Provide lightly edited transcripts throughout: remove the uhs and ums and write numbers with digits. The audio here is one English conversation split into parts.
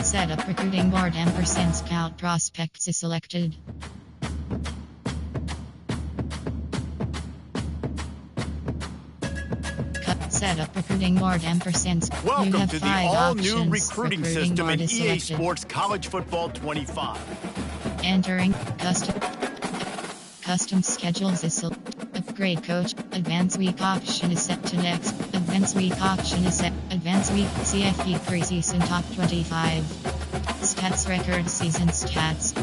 Set up recruiting board ampersand scout prospects is selected. Set up recruiting board ampersand. You Welcome have to the 5 all-new options. recruiting system board in is EA selected. Sports College Football 25. Entering custom schedules is upgrade coach. Advanced week option is set to next. Advanced week option is set. Advanced week CFP preseason top 25. Stats record season stats.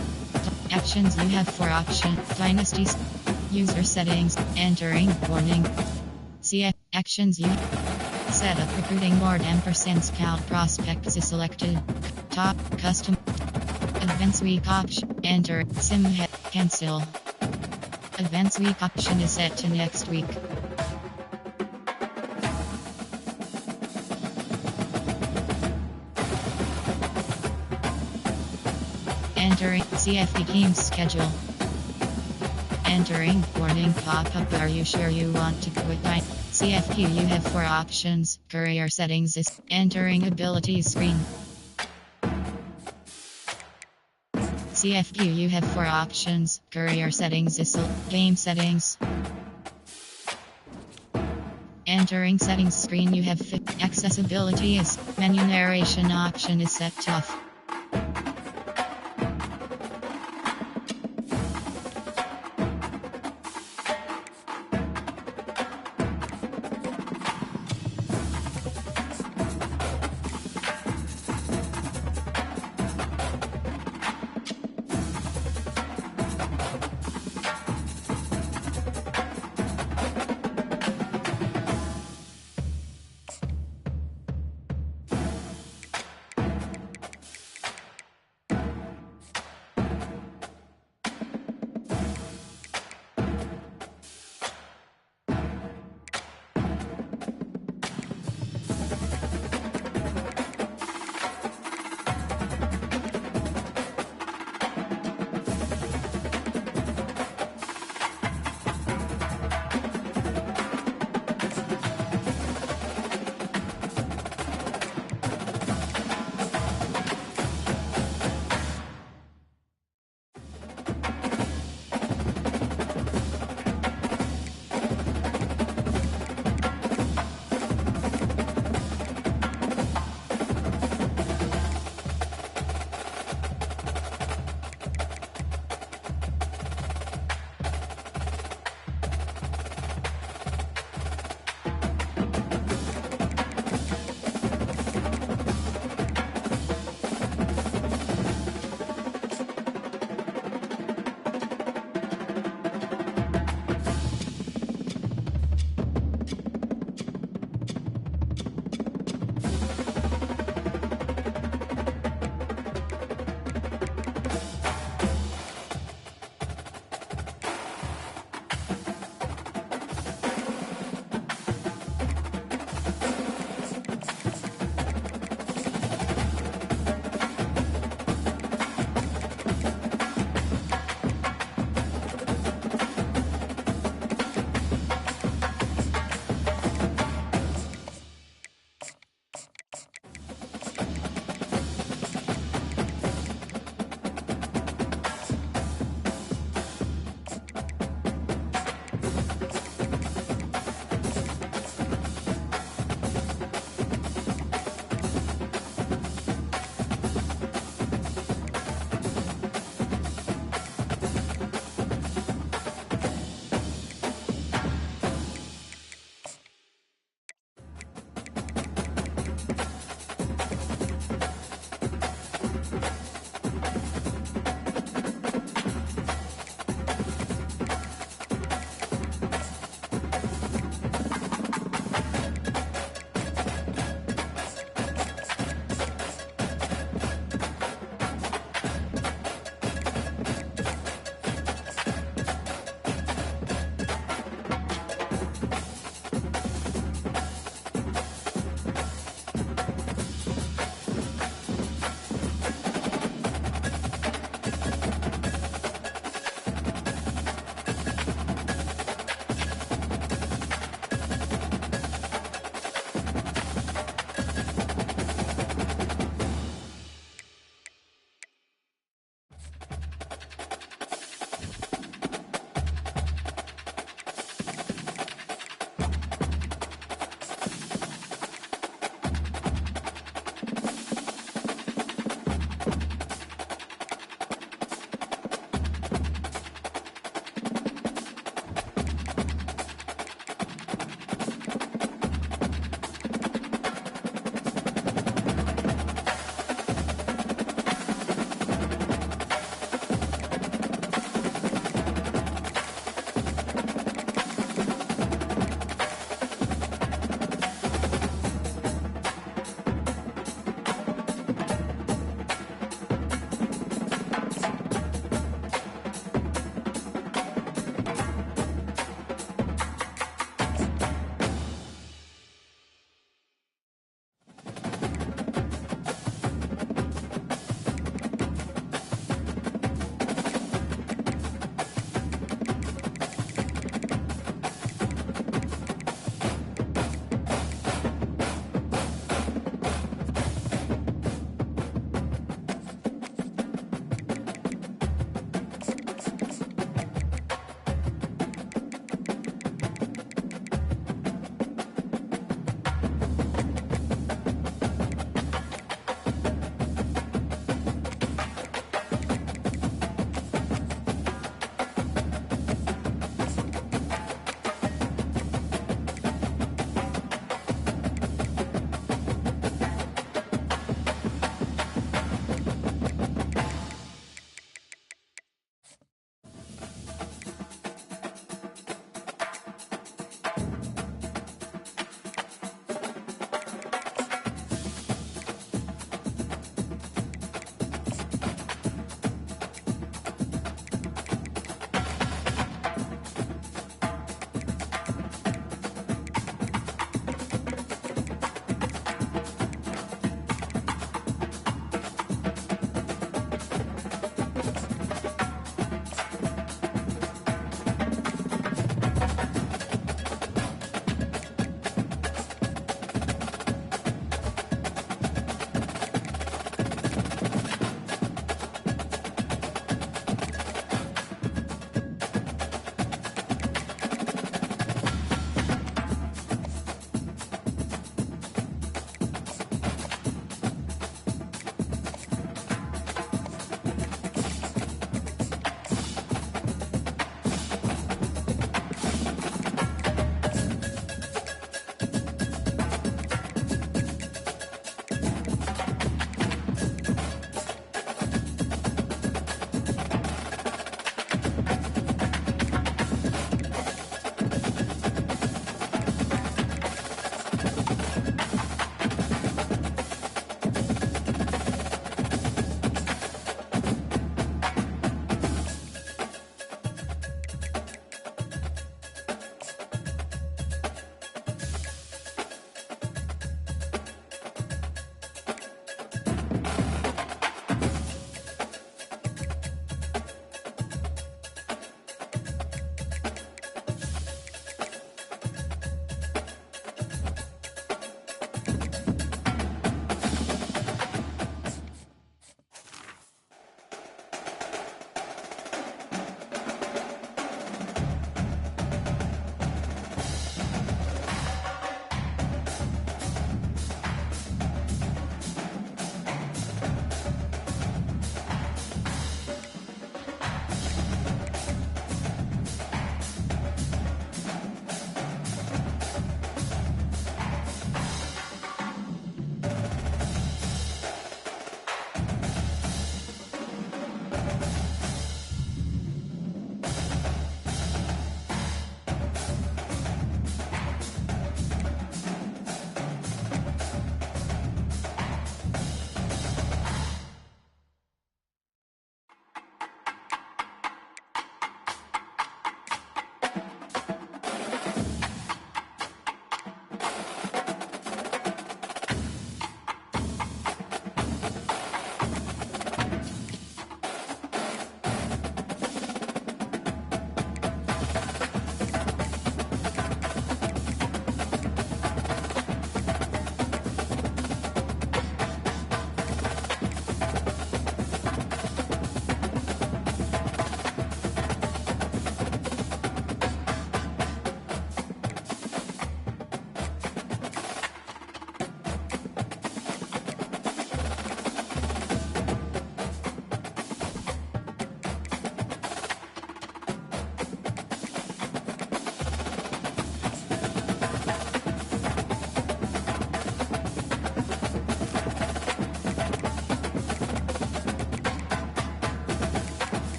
Actions you have for option. Dynasties. User settings. Entering warning. CF actions you set up recruiting board ampersand scout prospects is selected. Top custom. Advanced week option. Enter. Sim head. Cancel. Advanced week option is set to next week. Entering CFP team schedule. Entering warning pop-up. Are you sure you want to quit? CFQ you have 4 options. Career settings is entering abilities screen. CFQ you have 4 options. Career settings is game settings. Entering settings screen you have accessibility is menu narration option is set to off.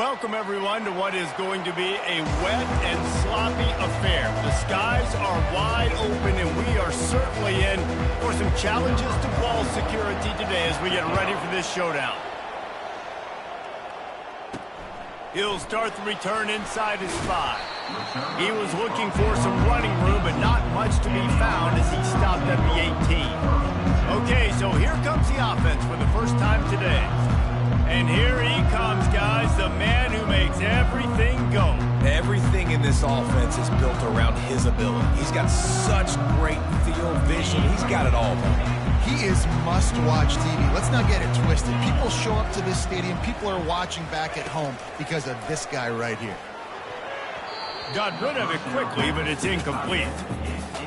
Welcome, everyone, to what is going to be a wet and sloppy affair. The skies are wide open, and we are certainly in for some challenges to ball security today as we get ready for this showdown. He'll start the return inside his 5. He was looking for some running room, but not much to be found as he stopped at the 18. Okay, so here comes the offense for the first time today. And here he comes, guys, the man who makes everything go. Everything in this offense is built around his ability. He's got such great field vision. He's got it all. He is must-watch TV. Let's not get it twisted. People show up to this stadium. People are watching back at home because of this guy right here. Got rid of it quickly, but it's incomplete.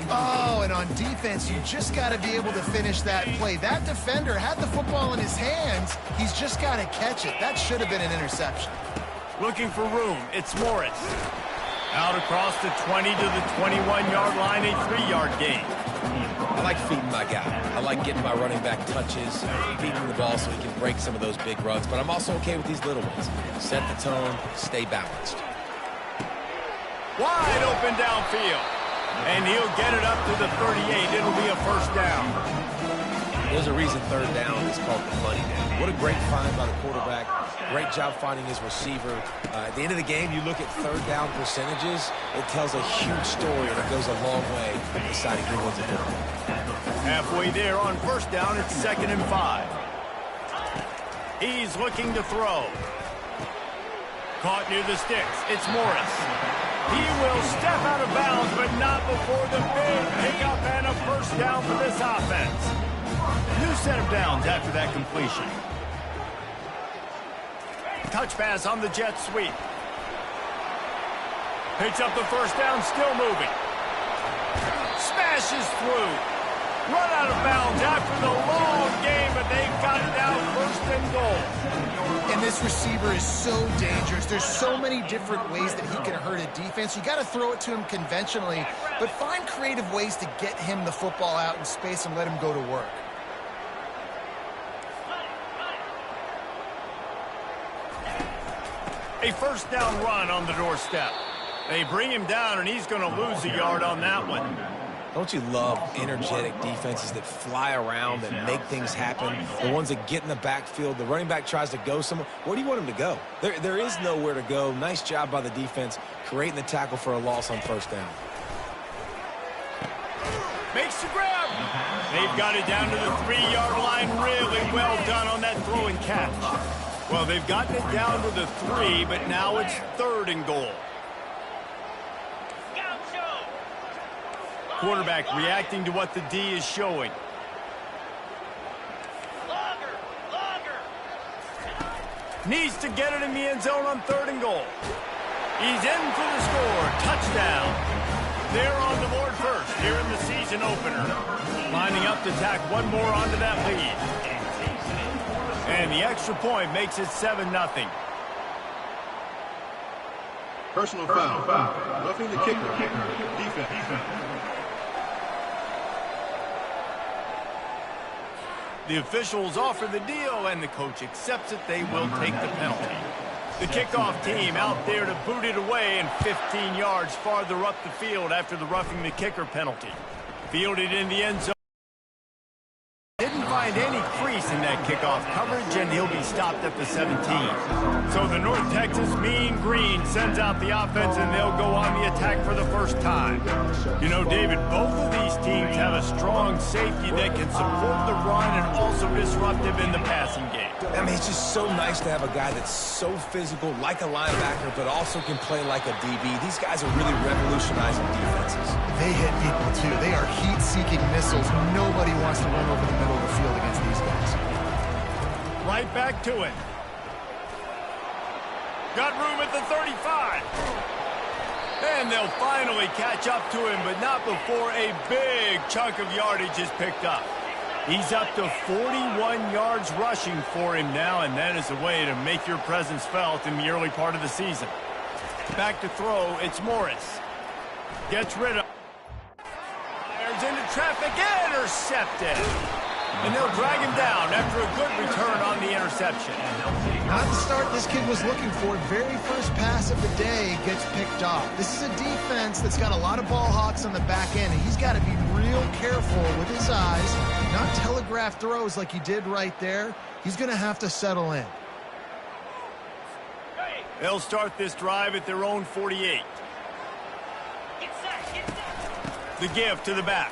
Oh, and on defense, you just got to be able to finish that play. That defender had the football in his hands. He's just got to catch it. That should have been an interception. Looking for room. It's Morris. Out across the 20 to the 21-yard line, a 3-yard gain. I like feeding my guy. I like getting my running back touches, feeding the ball so he can break some of those big runs. But I'm also okay with these little ones. Set the tone, stay balanced. Wide open downfield. And he'll get it up to the 38. It'll be a first down. There's a reason third down is called the money down. What a great find by the quarterback. Great job finding his receiver. At the end of the game, you look at third down percentages. It tells a huge story, and it goes a long way in deciding who wins a football. Halfway there on first down, it's 2nd and 5. He's looking to throw. Caught near the sticks. It's Morris. He will step out of bounds, but not before the big pickup and a first down for this offense. New set of downs after that completion. Touch pass on the jet sweep. Picks up the first down, still moving. Smashes through. Run out of bounds after the long game, but they've got it now, 1st and goal. And this receiver is so dangerous. There's so many different ways that he can hurt a defense. You got to throw it to him conventionally, but find creative ways to get him the football out in space and let him go to work. A first down run on the doorstep. They bring him down, and he's going to lose a yard on that one. Don't you love energetic defenses that fly around and make things happen? The ones that get in the backfield, the running back tries to go somewhere. Where do you want him to go? There is nowhere to go. Nice job by the defense creating the tackle for a loss on first down. Makes the grab. They've got it down to the 3-yard line. Really well done on that throw and catch. Well, they've gotten it down to the 3, but now it's 3rd and goal. Quarterback reacting to what the D is showing. Needs to get it in the end zone on 3rd and goal. He's in for the score. Touchdown. They're on the board first here in the season opener. Lining up to tack one more onto that lead. And the extra point makes it 7-0. Personal foul. Roughing the kicker. Defense. The officials offer the deal, and the coach accepts it. They will take the penalty. The kickoff team out there to boot it away and 15 yards farther up the field after the roughing the kicker penalty. Fielded in the end zone. Didn't find any crease in that kickoff coverage, and he'll be stopped at the 17. So the North Texas Mean Green sends out the offense, and they'll go on the attack for the first time. You know, David, both of these teams have a strong safety that can support the run and also disruptive in the passing game. I mean, it's just so nice to have a guy that's so physical, like a linebacker, but also can play like a DB. These guys are really revolutionizing defenses. They hit people, too. They are heat-seeking missiles. Nobody wants to run over the middle of the field against these guys. Right back to it. Got room at the 35. And they'll finally catch up to him, but not before a big chunk of yardage is picked up. He's up to 41 yards rushing for him now, and that is a way to make your presence felt in the early part of the season. Back to throw, it's Morris. Gets rid of. There's into traffic, intercepted. And they'll drag him down after a good return on the interception. Not the start this kid was looking for. Very first pass of the day gets picked off. This is a defense that's got a lot of ball hawks on the back end, and he's got to be real careful with his eyes, not telegraph throws like he did right there. He's going to have to settle in. They'll start this drive at their own 48. The give to the back.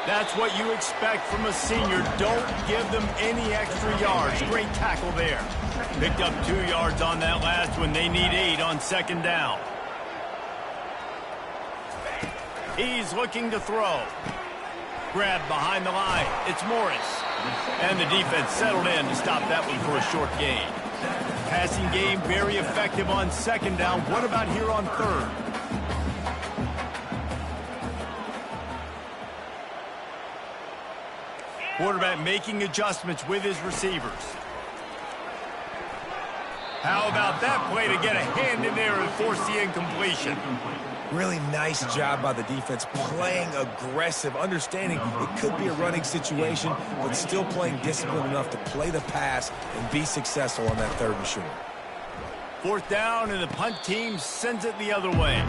That's what you expect from a senior. Don't give them any extra yards. Great tackle there. Picked up 2 yards on that last one. They need 8 on second down. He's looking to throw. Grab behind the line. It's Morris. And the defense settled in to stop that one for a short gain. Passing game very effective on second down. What about here on third? Quarterback making adjustments with his receivers. How about that play to get a hand in there and force the incompletion? Really nice job by the defense, playing aggressive, understanding it could be a running situation, but still playing disciplined enough to play the pass and be successful on that third and short. Fourth down, and the punt team sends it the other way.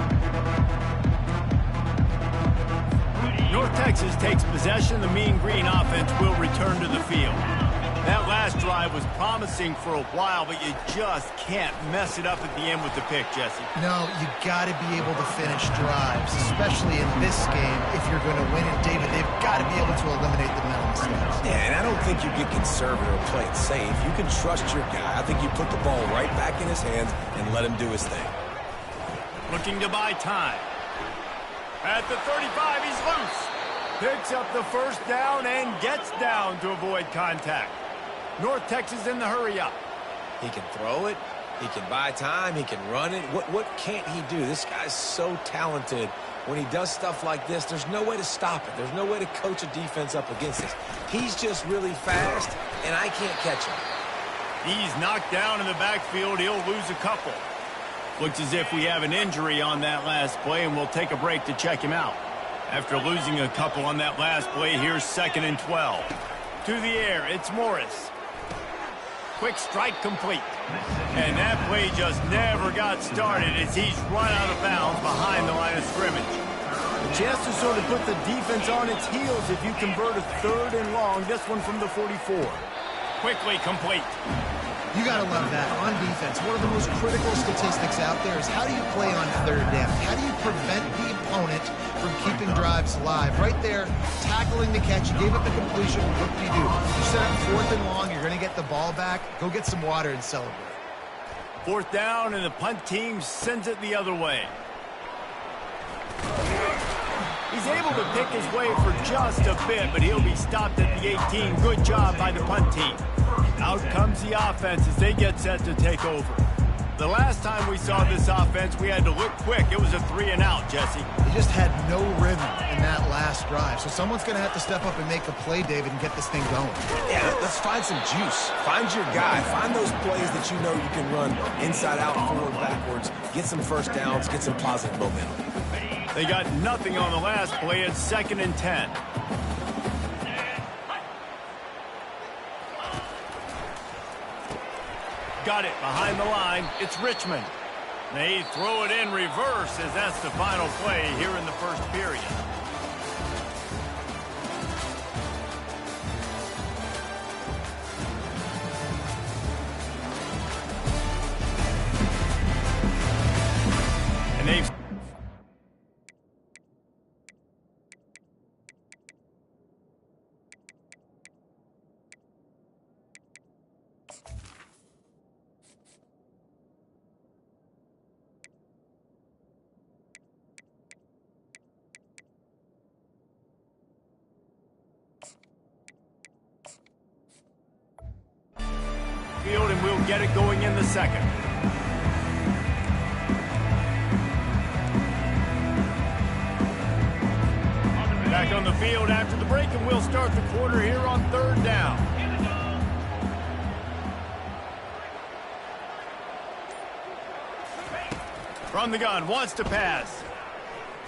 North Texas takes possession. The Mean Green offense will return to the field. That last drive was promising for a while, but you just can't mess it up at the end with the pick, Jesse. No, you got to be able to finish drives, especially in this game. If you're going to win it, David, they've got to be able to eliminate the mental mistakes. Yeah, and I don't think you get conservative or play it safe. You can trust your guy. I think you put the ball right back in his hands and let him do his thing. Looking to buy time. At the 35, he's loose. Picks up the first down and gets down to avoid contact. North Texas in the hurry-up. He can throw it. He can buy time. He can run it. What can't he do? This guy's so talented. When he does stuff like this, there's no way to stop it. There's no way to coach a defense up against this. He's just really fast, and I can't catch him. He's knocked down in the backfield. He'll lose a couple. Looks as if we have an injury on that last play, and we'll take a break to check him out. After losing a couple on that last play, here's 2nd and 12. To the air, it's Morris. Quick strike complete. And that play just never got started as he's run out of bounds behind the line of scrimmage. A chance to sort of put the defense on its heels if you convert a 3rd and long. This one from the 44. Quickly complete. You got to love that. On defense, one of the most critical statistics out there is how do you play on 3rd down? How do you prevent the opponent from keeping drives alive? Right there, tackling the catch. You gave up the completion. What do? You set up 4th and long. You're going to get the ball back. Go get some water and celebrate. 4th down, and the punt team sends it the other way. He's able to pick his way for just a bit, but he'll be stopped at the 18. Good job by the punt team. Out comes the offense as they get set to take over. The last time we saw this offense, we had to look quick. It was a 3-and-out, Jesse. They just had no rhythm in that last drive. So someone's going to have to step up and make a play, David, and get this thing going. Yeah, let's find some juice. Find your guy. Find those plays that you know you can run inside out, forward, backwards. Get some first downs. Get some positive momentum. They got nothing on the last play. It's 2nd and 10. Got it behind the line. It's Richmond. They throw it in reverse as that's the final play here in the first period. And they've field, and we'll get it going in the second. Back on the field after the break, and we'll start the quarter here on 3rd down. From the gun, wants to pass.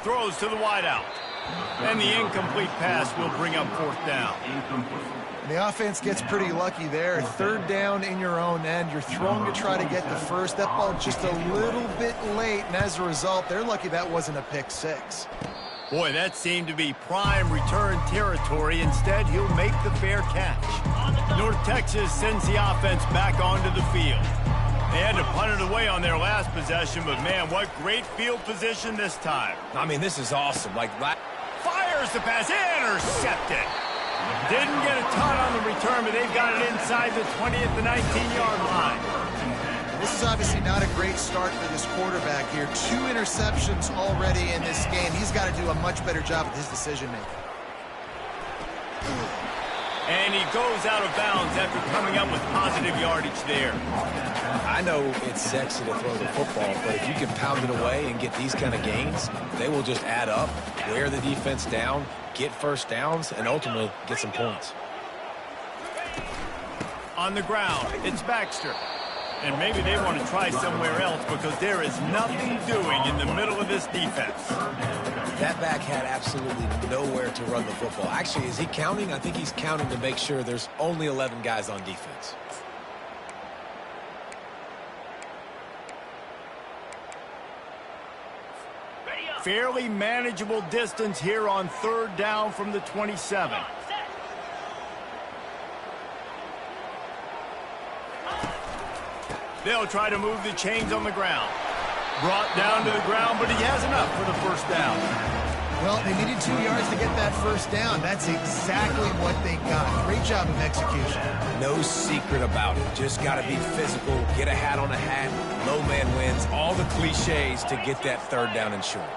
Throws to the wideout. And the incomplete pass will bring up fourth down. The offense gets pretty lucky there. Third down in your own end. You're throwing to try to get the first. That ball just a little bit late, and as a result, they're lucky that wasn't a pick six. Boy, that seemed to be prime return territory. Instead, he'll make the fair catch. North Texas sends the offense back onto the field. They had to punt it away on their last possession, but man, what great field position this time. I mean, this is awesome. Fires the pass, intercepted. Didn't get a ton on the return, but they've got it inside the 20 at the 19-yard line. This is obviously not a great start for this quarterback here. 2 interceptions already in this game. He's got to do a much better job with his decision-making. And he goes out of bounds after coming up with positive yardage there. I know it's sexy to throw the football, but if you can pound it away and get these kind of gains, they will just add up, wear the defense down, get first downs, and ultimately get some points. On the ground, it's Baxter. And maybe they want to try somewhere else because there is nothing doing in the middle of this defense. That back had absolutely nowhere to run the football. Actually, is he counting? I think he's counting to make sure there's only 11 guys on defense. Fairly manageable distance here on third down from the 27. They'll try to move the chains on the ground. Brought down to the ground, but he has enough for the first down. Well, they needed 2 yards to get that first down. That's exactly what they got. Great job of execution. No secret about it. Just got to be physical, get a hat on a hat, low man wins, all the cliches to get that third down and short.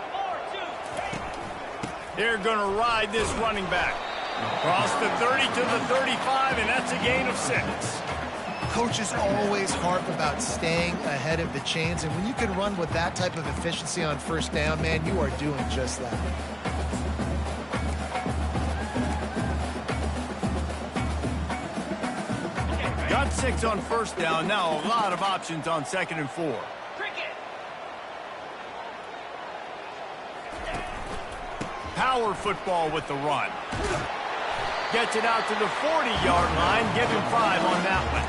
They're going to ride this running back. Across the 30 to the 35, and that's a gain of 6. Coaches always harp about staying ahead of the chains, and when you can run with that type of efficiency on first down, man, you are doing just that. Got 6 on first down. Now a lot of options on 2nd and 4. Power football with the run. Gets it out to the 40-yard line. Give him 5 on that one.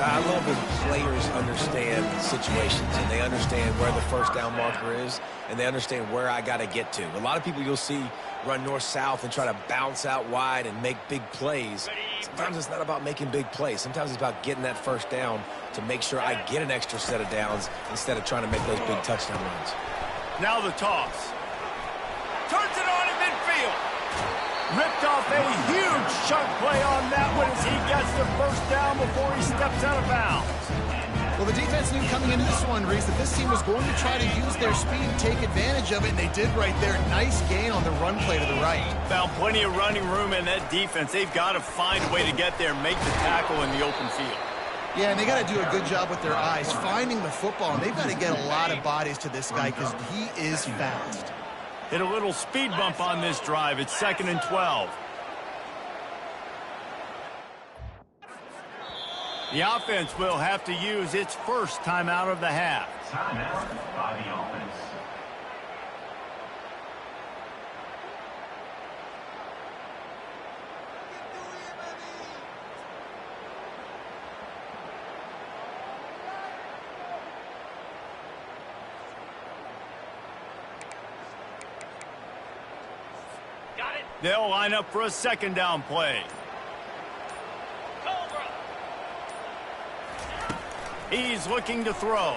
I love when players understand situations and they understand where the first down marker is and they understand where I got to get to. A lot of people you'll see run north-south and try to bounce out wide and make big plays. Sometimes it's not about making big plays. Sometimes it's about getting that first down to make sure I get an extra set of downs instead of trying to make those big touchdown runs. Now the toss. Turns it on in midfield. Ripped off a huge chunk play on that one as he gets the first down before he steps out of bounds. Well, the defense knew coming into this one, Reese, that this team was going to try to use their speed, take advantage of it, and they did right there. Nice gain on the run play to the right. Found plenty of running room in that defense. They've got to find a way to get there, make the tackle in the open field. Yeah, and they got to do a good job with their eyes, finding the football, and they've got to get a lot of bodies to this guy because he is fast. Hit a little speed bump on this drive. It's 2nd and 12. The offense will have to use its first timeout of the half. Timeout by the offense. They'll line up for a 2nd down play. He's looking to throw.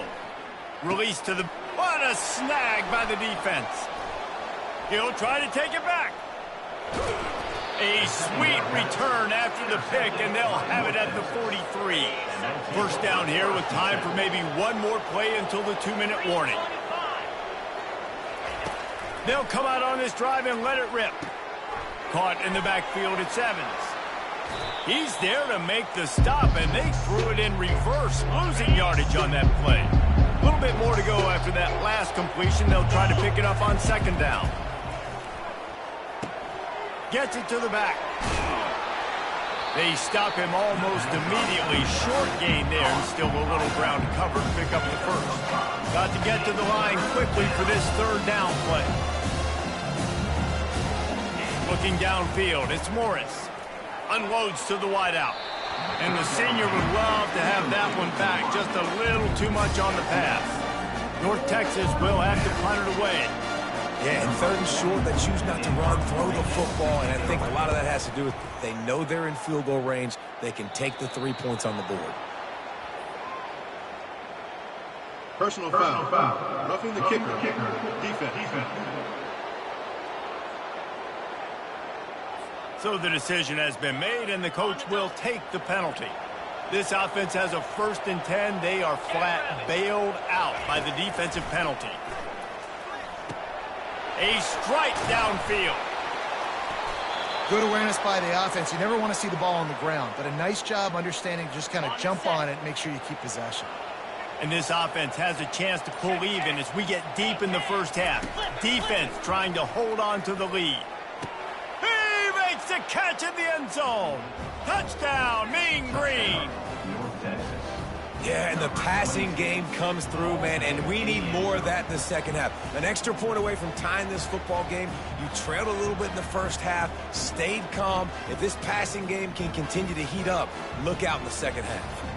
Release to the... What a snag by the defense. He'll try to take it back. A sweet return after the pick, and they'll have it at the 43. First down here with time for maybe one more play until the 2-minute warning. They'll come out on this drive and let it rip. Caught in the backfield, it's Evans. He's there to make the stop, and they threw it in reverse, losing yardage on that play. A little bit more to go after that last completion. They'll try to pick it up on 2nd down. Gets it to the back. They stop him almost immediately. Short gain there, and still a little ground to cover to pick up the first. Got to get to the line quickly for this 3rd down play. Looking downfield, it's Morris. Unloads to the wideout. And the senior would love to have that one back. Just a little too much on the pass. North Texas will have to punt it away. Yeah, and third and short, they choose not to run, throw the football, and I think a lot of that has to do with they know they're in field goal range. They can take the 3 points on the board. Personal foul. Roughing the kicker. Defense. So the decision has been made, and the coach will take the penalty. This offense has a 1st and 10. They are flat bailed out by the defensive penalty. A strike downfield. Good awareness by the offense. You never want to see the ball on the ground, but a nice job understanding to just kind of jump on it and make sure you keep possession. And this offense has a chance to pull even as we get deep in the first half. Defense trying to hold on to the lead. He makes a catch in the end zone. Touchdown, Mean Green. Yeah, and the passing game comes through, man, and we need more of that in the second half. An extra point away from tying this football game. You trailed a little bit in the first half, stayed calm. If this passing game can continue to heat up, look out in the second half.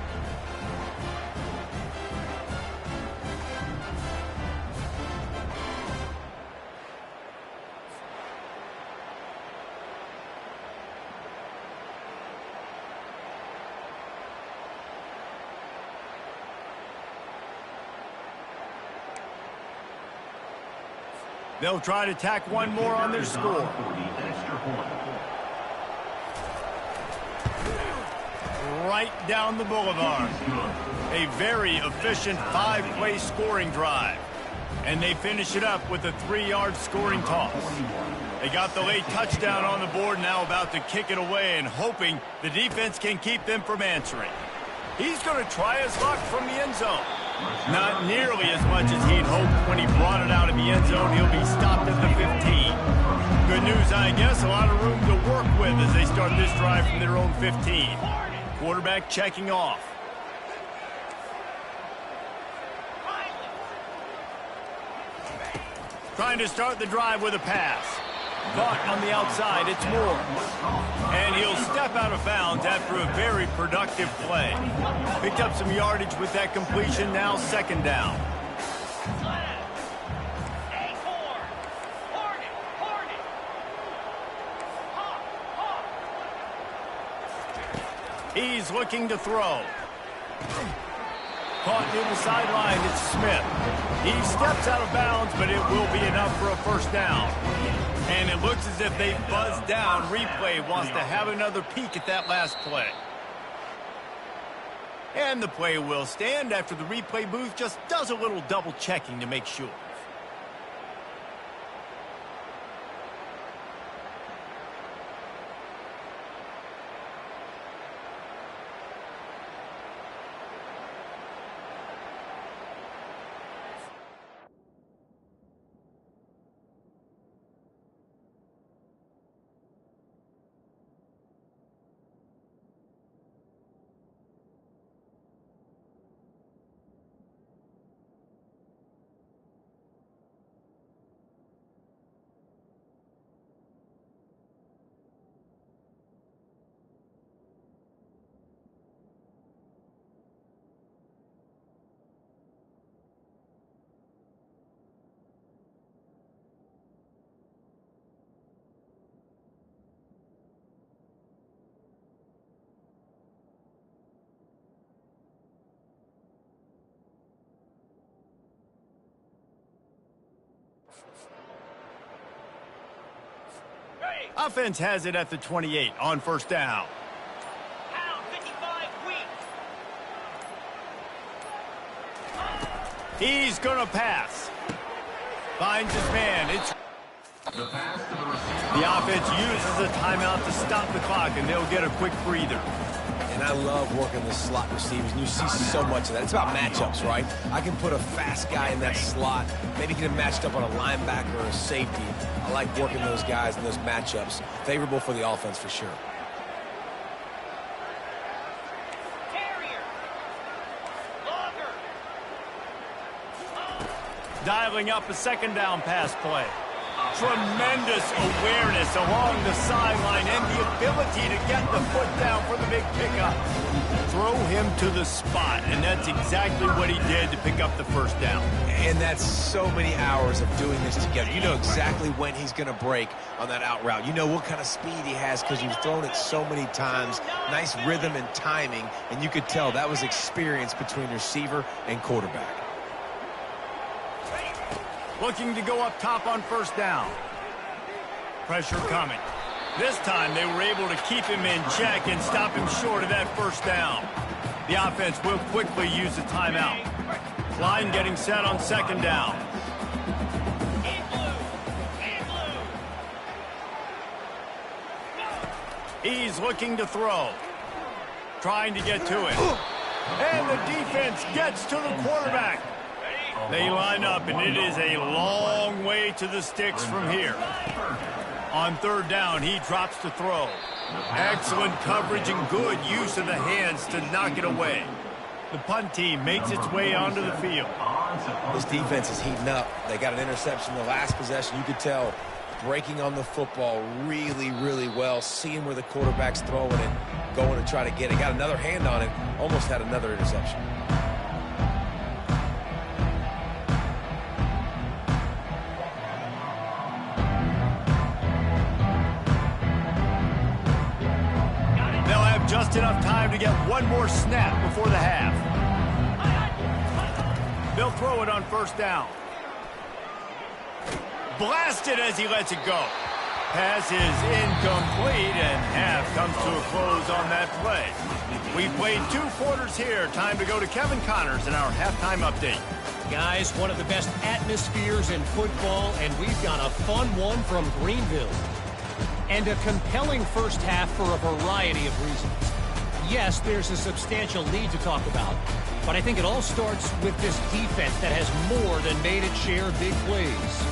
They'll try to tack one more on their score. Right down the boulevard. A very efficient 5-play scoring drive. And they finish it up with a 3-yard scoring toss. They got the late touchdown on the board, now about to kick it away and hoping the defense can keep them from answering. He's going to try his luck from the end zone. Not nearly as much as he'd hoped when he brought it out of the end zone. He'll be stopped at the 15. Good news, I guess. A lot of room to work with as they start this drive from their own 15. Quarterback checking off. Trying to start the drive with a pass. Caught on the outside, it's Moore. And he'll step out of bounds after a very productive play. Picked up some yardage with that completion, now 2nd down. He's looking to throw. Caught near the sideline, it's Smith. He steps out of bounds, but it will be enough for a 1st down. And it looks as if they buzzed down. Replay wants to have another peek at that last play. And the play will stand after the replay booth just does a little double checking to make sure. Offense has it at the 28 on 1st down. He's going to pass. Finds his man. It's the offense uses a timeout to stop the clock, and they'll get a quick breather. And I love working the slot receivers, and you see so much of that. It's about matchups, right? I can put a fast guy in that slot, maybe get him matched up on a linebacker or a safety. I like working those guys in those matchups. Favorable for the offense for sure. Dialing up a 2nd down pass play. Tremendous awareness along the sideline and the ability to get the foot down for the big pickup. Throw him to the spot, and that's exactly what he did to pick up the first down. And that's so many hours of doing this together. You know exactly when he's going to break on that out route. You know what kind of speed he has because you've thrown it so many times. Nice rhythm and timing, and you could tell that was experience between receiver and quarterback. Looking to go up top on first down. Pressure coming. This time they were able to keep him in check and stop him short of that first down. The offense will quickly use a timeout. Line getting set on second down. He's looking to throw. Trying to get to it. And the defense gets to the quarterback. They line up, and it is a long way to the sticks from here. On third down, he drops to throw. Excellent coverage and good use of the hands to knock it away. The punt team makes its way onto the field. This defense is heating up. They got an interception in the last possession. You could tell breaking on the football really, really well, seeing where the quarterback's throwing it, going to try to get it. Got another hand on it, almost had another interception. Just enough time to get one more snap before the half. They'll throw it on first down. Blasted as he lets it go. Pass is incomplete, and half comes to a close on that play. We've played 2 quarters here. Time to go to Kevin Connors in our halftime update. Guys, one of the best atmospheres in football, and we've got a fun one from Greenville. And a compelling first half for a variety of reasons. Yes, there's a substantial lead to talk about, but I think it all starts with this defense that has more than made its share of big plays.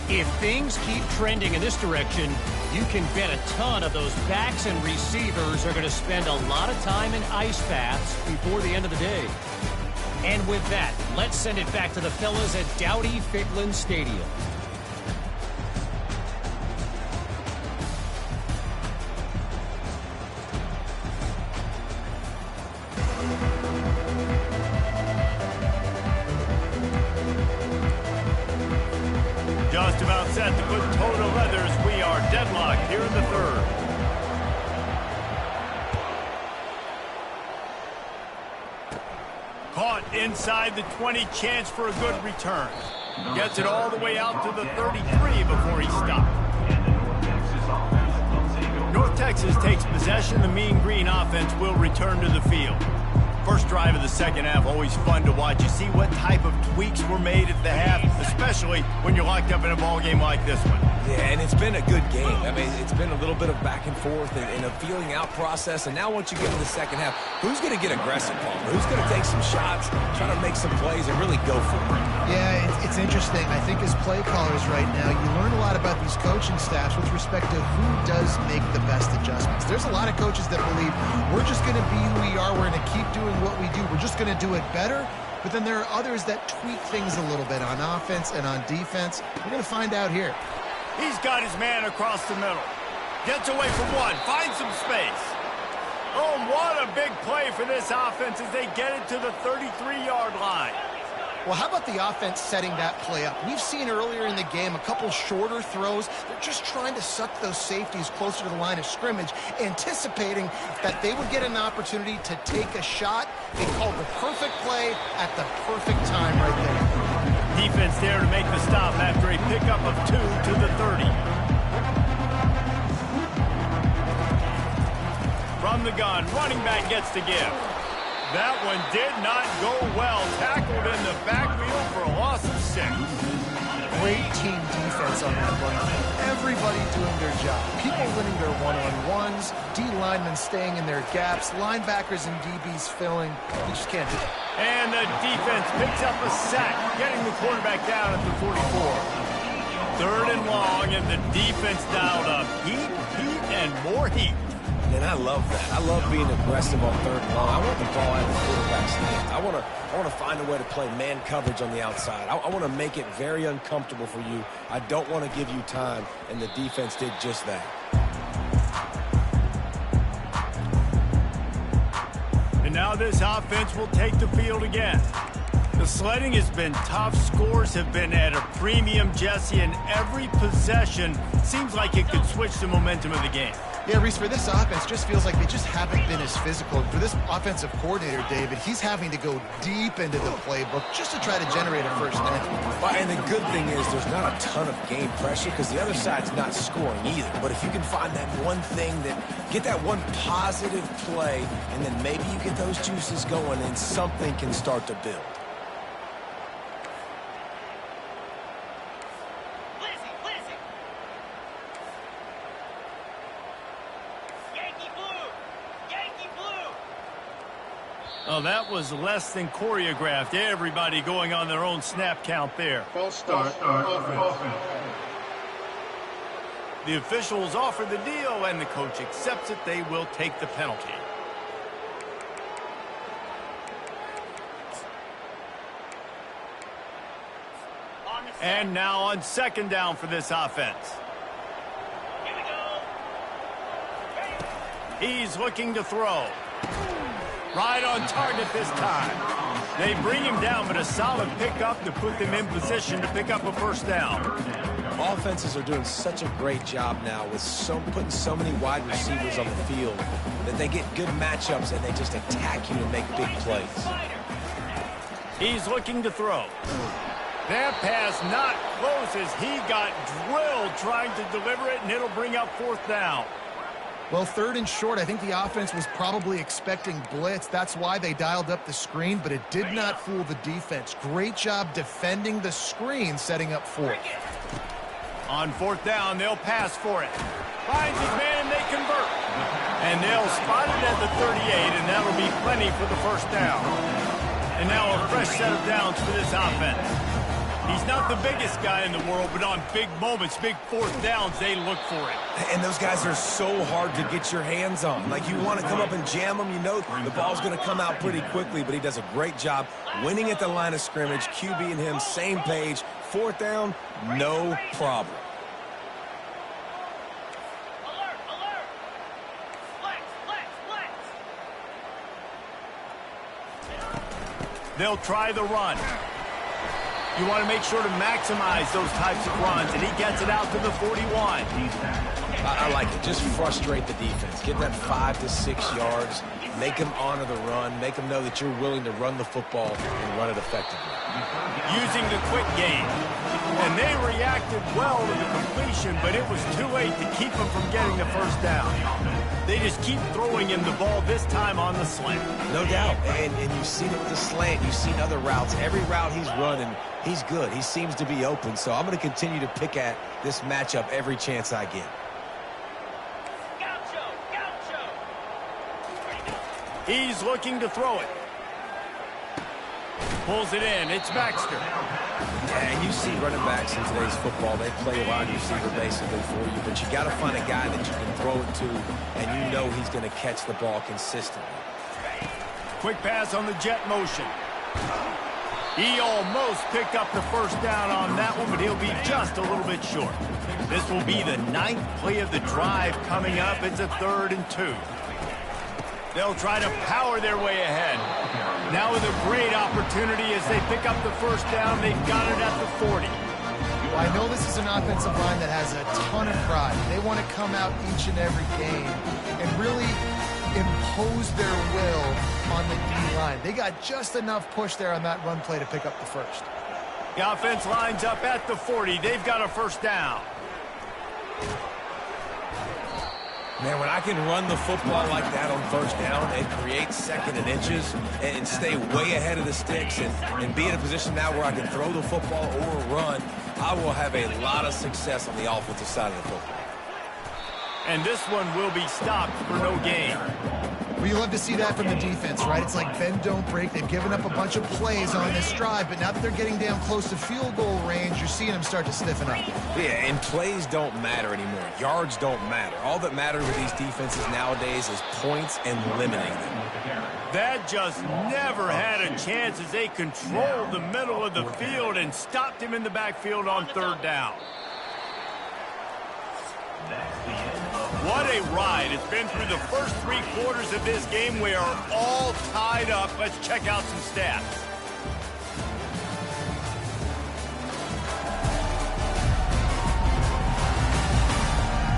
If things keep trending in this direction, you can bet a ton of those backs and receivers are going to spend a lot of time in ice baths before the end of the day. And with that, let's send it back to the fellas at Dowdy-Ficklin Stadium. Just about set to put toe to leathers. We are deadlocked here in the third. Caught inside the 20, chance for a good return. Gets it all the way out to the 33 before he stopped. North Texas takes possession. The Mean Green offense will return to the field. First drive of the second half, always fun to watch. You see what type of tweaks were made at the half, especially when you're locked up in a ball game like this one. Yeah, and it's been a good game. I mean, it's been a little bit of back and forth and a feeling out process. And now once you get to the second half, who's going to get aggressive, Paul? Who's going to take some shots, try to make some plays, and really go for it? Yeah, it's interesting. I think as play callers right now, you learn a lot about these coaching staffs with respect to who does make the best adjustments. There's a lot of coaches that believe we're just going to be who we are. We're going to keep doing what we do. We're just going to do it better. But then there are others that tweak things a little bit on offense and on defense. We're going to find out here. He's got his man across the middle. Gets away from one. Finds some space. Oh, what a big play for this offense as they get it to the 33-yard line. Well, how about the offense setting that play up? We've seen earlier in the game a couple shorter throws. They're just trying to suck those safeties closer to the line of scrimmage, anticipating that they would get an opportunity to take a shot. They called the perfect play at the perfect time right there. Defense there to make the stop after a pickup of 2 to the 30. From the gun, running back gets to give. That one did not go well. Tackled in the backfield for a loss of 6. Great team defense on that run. Everybody doing their job. People winning their one-on-ones, D linemen staying in their gaps, linebackers and DBs filling. You just can't do it. And the defense picks up a sack, getting the quarterback down at the 44. Third and long, and the defense dialed up. Heat, and more heat. And I love that. I love being aggressive on third and long. I want the ball out of the quarterback's hands. I want to find a way to play man coverage on the outside. I want to make it very uncomfortable for you. I don't want to give you time, and the defense did just that. And now this offense will take the field again. The sledding has been tough. Scores have been at a premium, Jesse, and every possession seems like it could switch the momentum of the game. Yeah, Reese, for this offense, just feels like they just haven't been as physical. For this offensive coordinator, David, he's having to go deep into the playbook just to try to generate a first down. Well, and the good thing is there's not a ton of game pressure because the other side's not scoring either. But if you can find that one thing, get that one positive play, and then maybe you get those juices going and something can start to build. Oh, that was less than choreographed. Everybody going on their own snap count there. False start, offense. The officials offer the deal, and the coach accepts it. They will take the penalty. And now on second down for this offense. He's looking to throw. Right on target this time. They bring him down, but a solid pickup to put them in position to pick up a first down. Offenses are doing such a great job now with putting so many wide receivers on the field that they get good matchups and they just attack you and make big plays. He's looking to throw. That pass not close as he got drilled trying to deliver it, and it'll bring up fourth down. Well, third and short, I think the offense was probably expecting blitz. That's why they dialed up the screen, but it did not fool the defense. Great job defending the screen, setting up fourth. On fourth down, they'll pass for it. Finds his man, and they convert. And they'll spot it at the 38, and that'll be plenty for the first down. And now a fresh set of downs for this offense. He's not the biggest guy in the world, but on big moments, big fourth downs, they look for it. And those guys are so hard to get your hands on. Like, you want to come up and jam them, you know the ball's going to come out pretty quickly, but he does a great job winning at the line of scrimmage. QB and him, same page. Fourth down, no problem. They'll try the run. You want to make sure to maximize those types of runs, and he gets it out to the 41. I like it. Just frustrate the defense. Get that 5 to 6 yards. Make them honor the run. Make them know that you're willing to run the football and run it effectively. Using the quick game. And they reacted well to the completion, but it was too late to keep him from getting the first down. They just keep throwing him the ball, this time on the slant. No doubt. And you've seen it with the slant. You've seen other routes. Every route he's running, he's good. He seems to be open. So I'm going to continue to pick at this matchup every chance I get. He's looking to throw it. Pulls it in. It's Baxter. Yeah, and you see running backs in today's football, they play a wide receiver basically for you, but you got to find a guy that you can throw it to, and you know he's going to catch the ball consistently. Quick pass on the jet motion. He almost picked up the first down on that one, but he'll be just a little bit short. This will be the 9th play of the drive coming up. It's a 3rd and 2. They'll try to power their way ahead. Now with a great opportunity as they pick up the first down. They've got it at the 40. Well, I know this is an offensive line that has a ton of pride. They want to come out each and every game and really impose their will on the D-line. They got just enough push there on that run play to pick up the first. The offense lines up at the 40. They've got a first down. Man, when I can run the football like that on first down and create second and inches and stay way ahead of the sticks and be in a position now where I can throw the football or run, I will have a lot of success on the offensive side of the football. And this one will be stopped for no gain. Well, you love to see that from the defense, right? It's like bend, don't break. They've given up a bunch of plays on this drive, but now that they're getting down close to field goal range, you're seeing them start to stiffen up. Yeah, and plays don't matter anymore. Yards don't matter. All that matters with these defenses nowadays is points and limiting them. That just never had a chance as they controlled the middle of the field and stopped him in the backfield on third down. What a ride. It's been through the first 3 quarters of this game. We are all tied up. Let's check out some stats.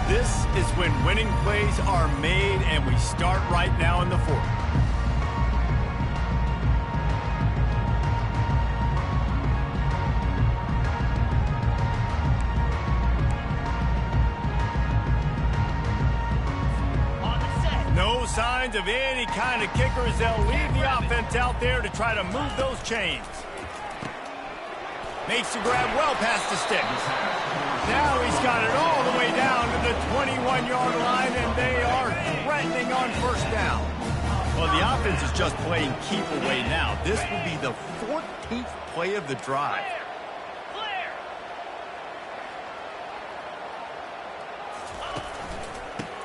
This is when winning plays are made, and we start right now in the 4th. Signs of any kind of kickers. They'll leave the offense out there to try to move those chains. Makes the grab well past the sticks. Now he's got it all the way down to the 21-yard line, and they are threatening on first down. Well, the offense is just playing keep away now. This will be the 14th play of the drive.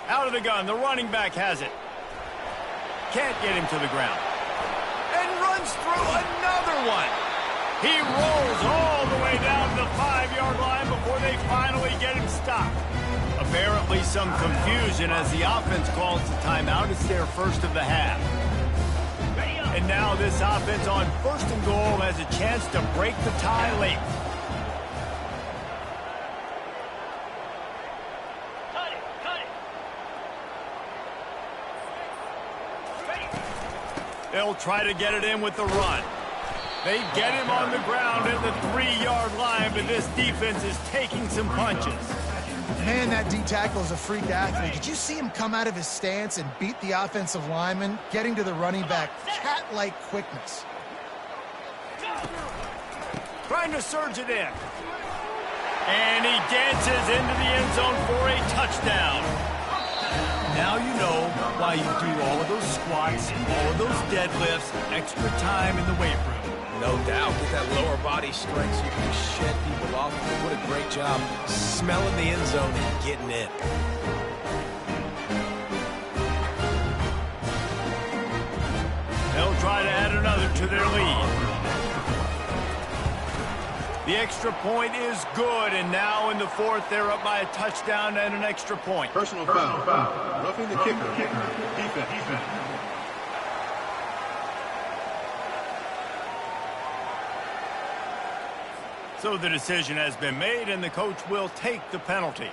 Out of the gun, the running back has it. Can't get him to the ground. And runs through another one. He rolls all the way down to the 5-yard line before they finally get him stopped. Apparently some confusion as the offense calls the timeout. It's their first of the half. And now this offense on first and goal has a chance to break the tie late. They'll try to get it in with the run. They get him on the ground at the 3-yard line, but this defense is taking some punches. Man, that D tackle is a freak athlete. Did you see him come out of his stance and beat the offensive lineman, getting to the running back? Cat-like quickness. Trying to surge it in. And he dances into the end zone for a touchdown. Now you know why you do all of those squats, all of those deadlifts, extra time in the weight room. No doubt. With that lower body strength, so you can shed people off. What a great job smelling the end zone and getting in. They'll try to add another to their lead. The extra point is good, and now in the 4th, they're up by a touchdown and an extra point. Personal foul. Roughing the kicker. Defense. So the decision has been made, and the coach will take the penalty.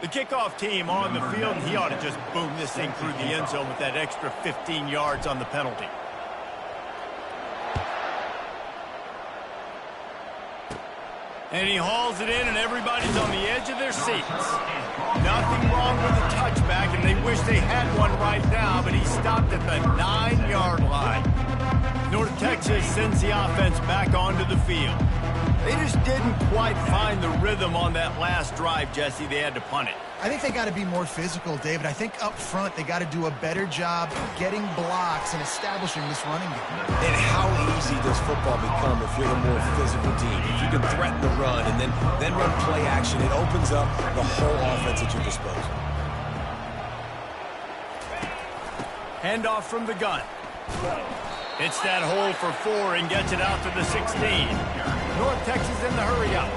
The kickoff team on the field, he ought to just boom this thing through the end zone with that extra 15 yards on the penalty. And he hauls it in, and everybody's on the edge of their seats. Nothing wrong with the touchback, and they wish they had one right now, but he stopped at the 9-yard line. North Texas sends the offense back onto the field. They just didn't quite find the rhythm on that last drive, Jesse. They had to punt it. I think they got to be more physical, David. I think up front they got to do a better job getting blocks and establishing this running game. And how easy does football become if you're the more physical team? If you can threaten the run and then run play action, it opens up the whole offense at your disposal. Handoff from the gun. Hits that hole for 4 and gets it out to the 16. North Texas in the hurry up.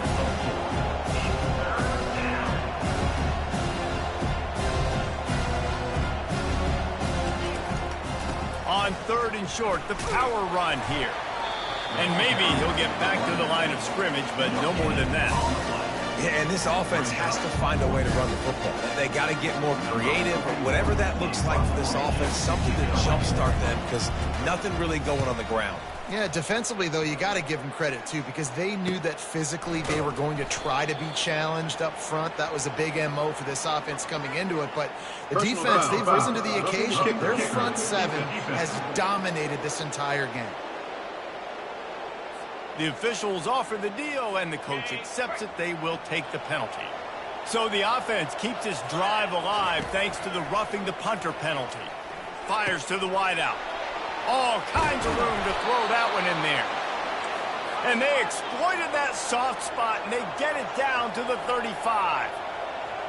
On 3rd and short, the power run here. And maybe he'll get back to the line of scrimmage, but no more than that. Yeah, and this offense has to find a way to run the football. They got to get more creative, whatever that looks like for this offense, something to jumpstart them because nothing really going on the ground. Yeah, defensively, though, you got to give them credit, too, because they knew that physically they were going to try to be challenged up front. That was a big MO for this offense coming into it. But the defense, they've risen to the occasion. Their front 7 has dominated this entire game. The officials offer the deal, and the coach accepts it. They will take the penalty. So the offense keeps this drive alive thanks to the roughing the punter penalty. Fires to the wideout. All kinds of room to throw that one in there. And they exploited that soft spot, and they get it down to the 35.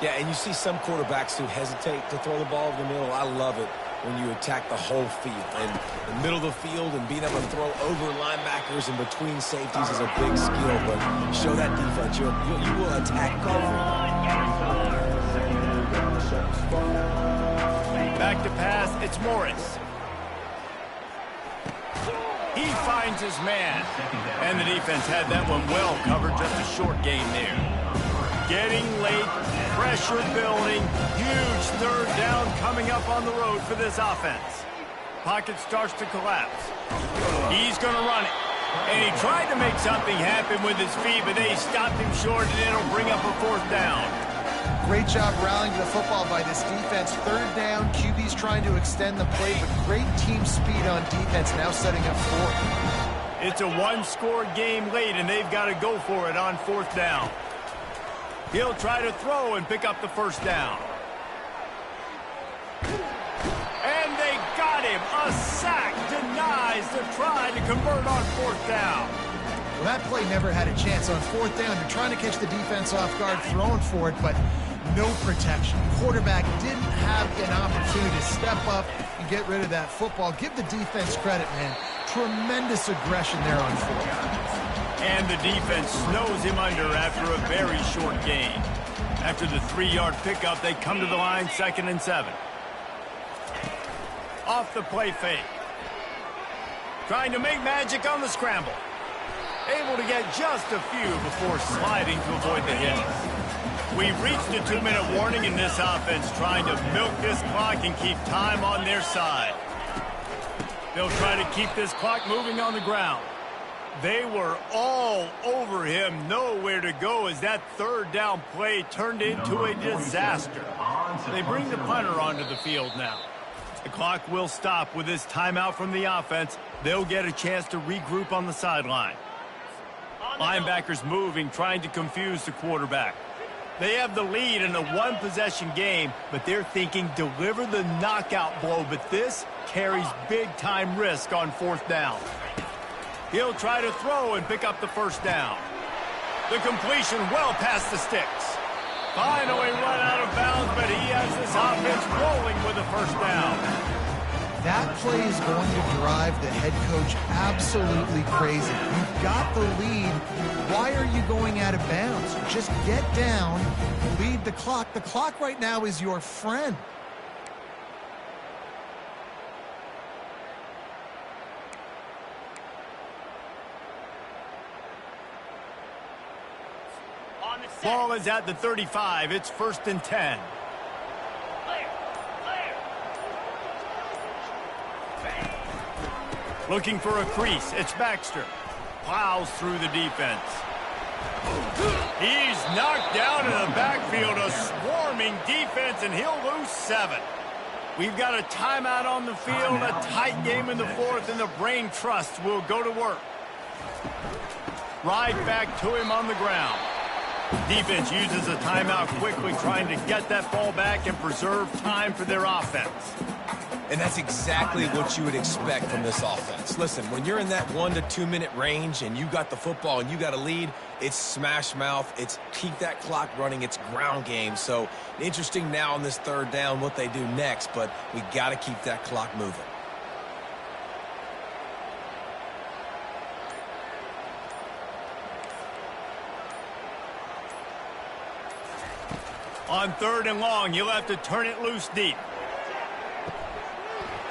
Yeah, and you see some quarterbacks who hesitate to throw the ball over the middle. I love it when you attack the whole field. And the middle of the field and being able to throw over linebackers and between safeties is a big skill. But show that defense. You will attack Back to pass, it's Morris. He finds his man. And the defense had that one well covered, just a short gain there. Getting late, pressure building, huge third down coming up on the road for this offense. Pocket starts to collapse. He's going to run it. And he tried to make something happen with his feet, but they stopped him short, and it'll bring up a fourth down. Great job rallying to the football by this defense. Third down, QB's trying to extend the play, but great team speed on defense, now setting up fourth. It's a one-score game late, and they've got to go for it on fourth down. He'll try to throw and pick up the first down. And they got him. A sack denies the try to convert on fourth down. Well, that play never had a chance. On fourth down, you're trying to catch the defense off guard, throwing for it, but no protection. Quarterback didn't have an opportunity to step up and get rid of that football. Give the defense credit, man. Tremendous aggression there on fourth. And the defense snows him under after a very short gain. After the 3-yard pickup, they come to the line, 2nd and 7. Off the play fake. Trying to make magic on the scramble. Able to get just a few before sliding to avoid the hit. We've reached a 2-minute warning in this offense, trying to milk this clock and keep time on their side. They'll try to keep this clock moving on the ground. They were all over him, nowhere to go as that third down play turned into a disaster. They bring the punter onto the field now. The clock will stop with this timeout from the offense. They'll get a chance to regroup on the sideline. Linebackers moving, trying to confuse the quarterback. They have the lead in a one-possession game, but they're thinking deliver the knockout blow, but this carries big-time risk on fourth down. He'll try to throw and pick up the first down. The completion well past the sticks. Finally run out of bounds, but he has this offense rolling with the first down. That play is going to drive the head coach absolutely crazy. You've got the lead. Why are you going out of bounds? Just get down, lead the clock. The clock right now is your friend. Ball is at the 35. It's 1st and 10. Looking for a crease. It's Baxter. Plows through the defense. He's knocked down in the backfield. A swarming defense, and he'll lose 7. We've got a timeout on the field, a tight game in the fourth, and the brain trust will go to work. Right back to him on the ground. Defense uses a timeout quickly, trying to get that ball back and preserve time for their offense. And that's exactly what you would expect from this offense. Listen, when you're in that 1 to 2 minute range and you got the football and you got a lead, it's smash mouth, it's keep that clock running, it's ground game. So interesting now on this third down what they do next, but we got to keep that clock moving. On 3rd and long, you'll have to turn it loose deep.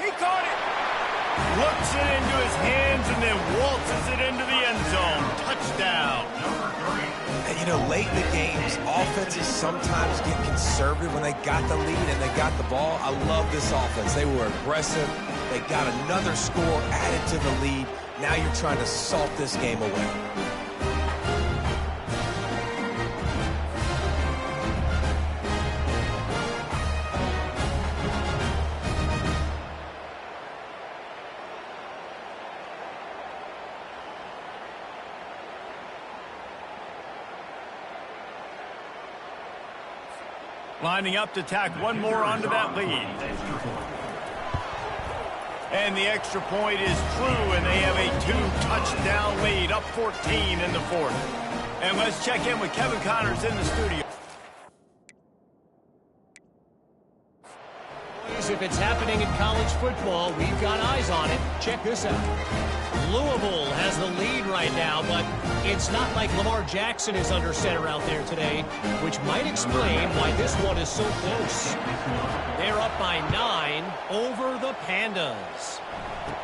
He caught it. Looks it into his hands and then waltzes it into the end zone. Touchdown. And you know, late in the games, offenses sometimes get conservative when they got the lead and they got the ball. I love this offense. They were aggressive. They got another score added to the lead. Now you're trying to salt this game away. Lining up to tack one more onto that lead. And the extra point is true, and they have a 2-touchdown lead, up 14 in the fourth. And let's check in with Kevin Connors in the studio. If it's happening in college football, we've got eyes on it. Check this out. Louisville has the lead right now, but it's not like Lamar Jackson is under center out there today, which might explain why this one is so close. They're up by 9 over the Pandas.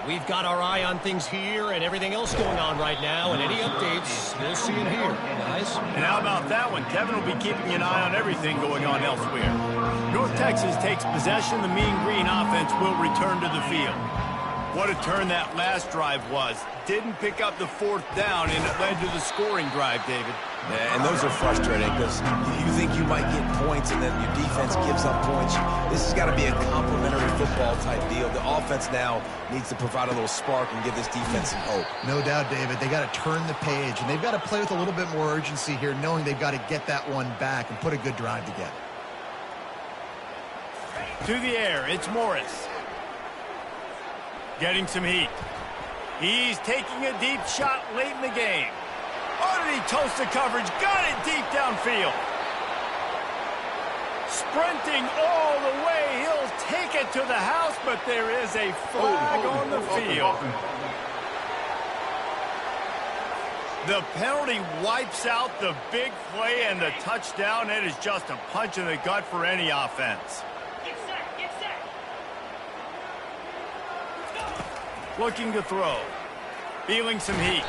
We've got our eye on things here and everything else going on right now, and any updates, we'll see in here, guys. And how about that one? Kevin will be keeping an eye on everything going on elsewhere. North Texas takes possession. The Mean Green offense will return to the field. What a turn that last drive was. Didn't pick up the 4th down, and it led to the scoring drive, David. Yeah, and those are frustrating because you think you might get points and then your defense gives up points. This has got to be a complementary football type deal. The offense now needs to provide a little spark and give this defense some hope. No doubt, David. They got to turn the page, and they've got to play with a little bit more urgency here, knowing they've got to get that one back and put a good drive together. To the air, it's Morris. Getting some heat. He's taking a deep shot late in the game. Oh, did he toast the coverage? Got it deep downfield. Sprinting all the way. He'll take it to the house, but there is a flag on the field. The penalty wipes out the big play and the touchdown. It is just a punch in the gut for any offense. Looking to throw. Feeling some heat.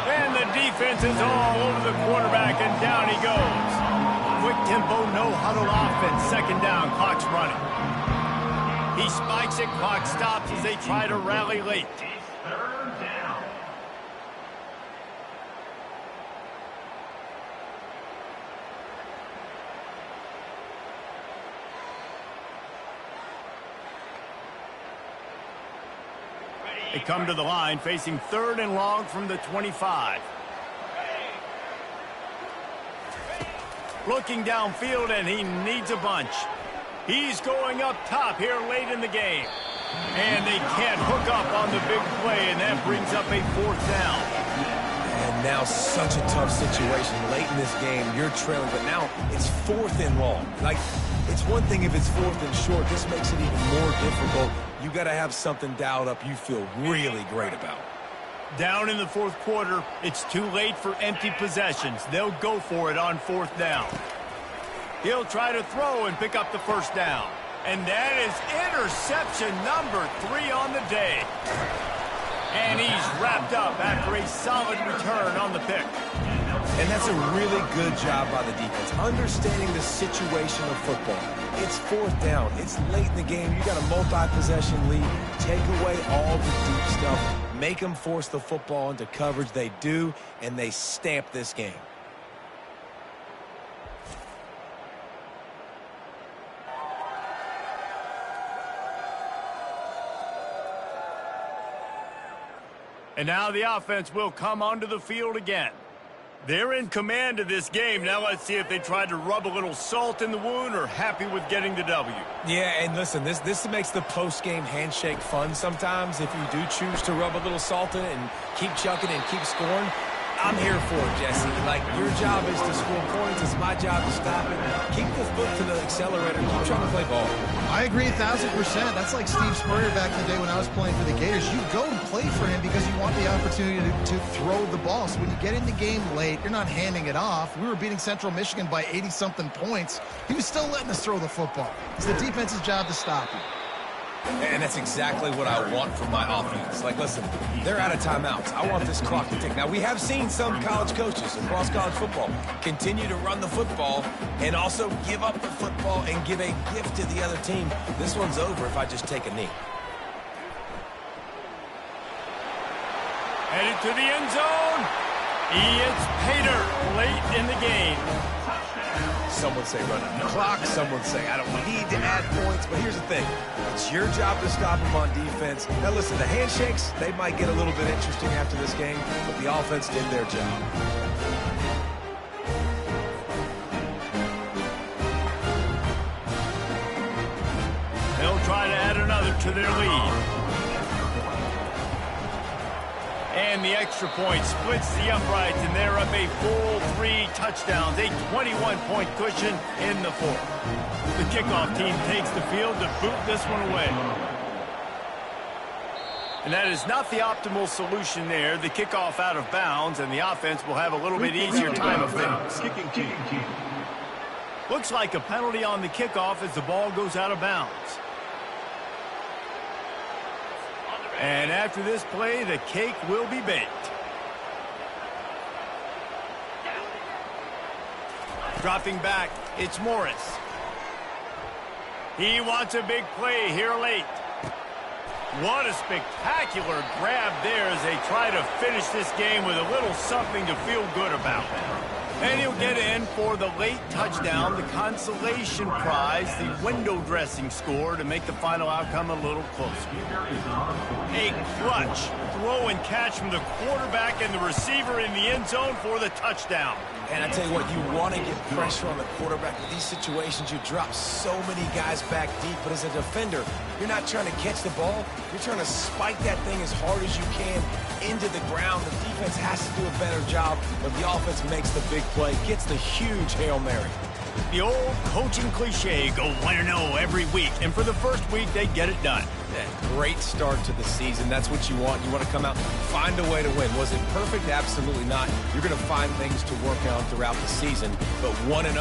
And the defense is all over the quarterback, and down he goes. Quick tempo, no huddle offense. 2nd down, clock's running. He spikes it, clock stops as they try to rally late. They come to the line, facing 3rd and long from the 25. Looking downfield, and he needs a bunch. He's going up top here late in the game. And they can't hook up on the big play, and that brings up a 4th down. And now such a tough situation. Late in this game, you're trailing, but now it's 4th and long. Like, it's one thing if it's 4th and short. This makes it even more difficult. You got to have something dialed up you feel really great about. Down in the 4th quarter, it's too late for empty possessions. They'll go for it on 4th down. He'll try to throw and pick up the 1st down. And that is interception number 3 on the day. And he's wrapped up after a solid return on the pick. And that's a really good job by the defense, understanding the situation of football. It's 4th down. It's late in the game. You got a multi-possession lead. Take away all the deep stuff. Make them force the football into coverage. They do, and they stamp this game. And now the offense will come onto the field again. They're in command of this game. Now let's see if they tried to rub a little salt in the wound or happy with getting the W. Yeah, and listen, this makes the post-game handshake fun sometimes if you do choose to rub a little salt in it and keep chucking and keep scoring. I'm here for it, Jesse. Like, your job is to score points. It's my job to stop it. Keep the foot to the accelerator. Keep trying to play ball. I agree 1,000%. That's like Steve Spurrier back in the day when I was playing for the Gators. You go and play for him because you want the opportunity to throw the ball. So when you get in the game late, you're not handing it off. We were beating Central Michigan by 80-something points. He was still letting us throw the football. It's the defense's job to stop him. And that's exactly what I want from my offense. Like, listen, they're out of timeouts. I want this clock to tick. Now, we have seen some college coaches across college football continue to run the football and also give up the football and give a gift to the other team. This one's over if I just take a knee. Headed to the end zone. It's Pater late in the game. Some would say run out the clock. Some would say I don't need to add points. But here's the thing. It's your job to stop them on defense. Now, listen, the handshakes, they might get a little bit interesting after this game, but the offense did their job. try to add another to their lead. And the extra point splits the uprights, and they're up a full 3 touchdowns, a 21-point cushion in the fourth. The kickoff team takes the field to boot this one away. And that is not the optimal solution there. The kickoff out of bounds, and the offense will have a little bit easier time of things. Kicking team. Looks like a penalty on the kickoff as the ball goes out of bounds. And after this play, the cake will be baked. Dropping back, it's Morris. He wants a big play here late. What a spectacular grab there as they try to finish this game with a little something to feel good about. And he'll get in for the late touchdown, the consolation prize, the window dressing score to make the final outcome a little closer. A clutch throw and catch from the quarterback and the receiver in the end zone for the touchdown. And I tell you what, you want to get pressure on the quarterback. In these situations, you drop so many guys back deep. But as a defender, you're not trying to catch the ball. You're trying to spike that thing as hard as you can into the ground. The defense has to do a better job, but the offense makes the big play, gets the huge Hail Mary. The old coaching cliche, go 1-0 every week. And for the first week, they get it done. Yeah, great start to the season. That's what you want. You want to come out, find a way to win. Was it perfect? Absolutely not. You're going to find things to work on throughout the season. But 1-0,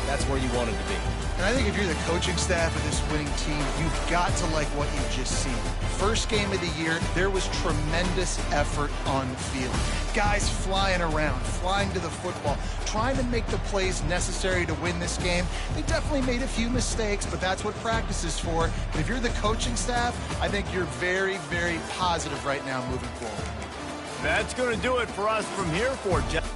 that's where you want it to be. And I think if you're the coaching staff of this winning team, you've got to like what you've just seen. First game of the year, there was tremendous effort on the field. Guys flying around, flying to the football, trying to make the plays necessary to win this game. They definitely made a few mistakes, but that's what practice is for. And if you're the coaching staff, I think you're very, very positive right now moving forward. That's going to do it for us from here for Jeff.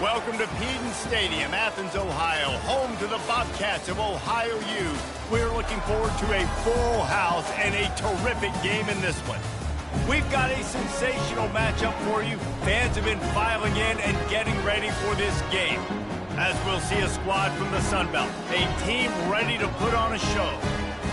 Welcome to Peden Stadium, Athens, Ohio, home to the Bobcats of Ohio U. We're looking forward to a full house and a terrific game in this one. We've got a sensational matchup for you. Fans have been filing in and getting ready for this game. As we'll see a squad from the Sun Belt, a team ready to put on a show.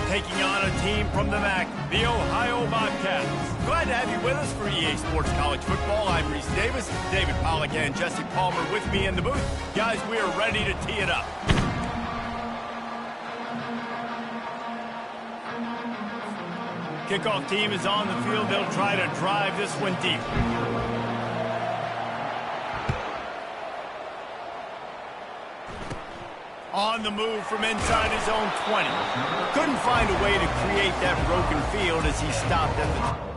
Taking on a team from the MAC, the Ohio Bobcats. Glad to have you with us for EA Sports College Football. I'm Reese Davis, David Pollack and Jesse Palmer with me in the booth. Guys, we are ready to tee it up. Kickoff team is on the field. They'll try to drive this one deep. On the move from inside his own 20. Couldn't find a way to create that broken field as he stopped at the...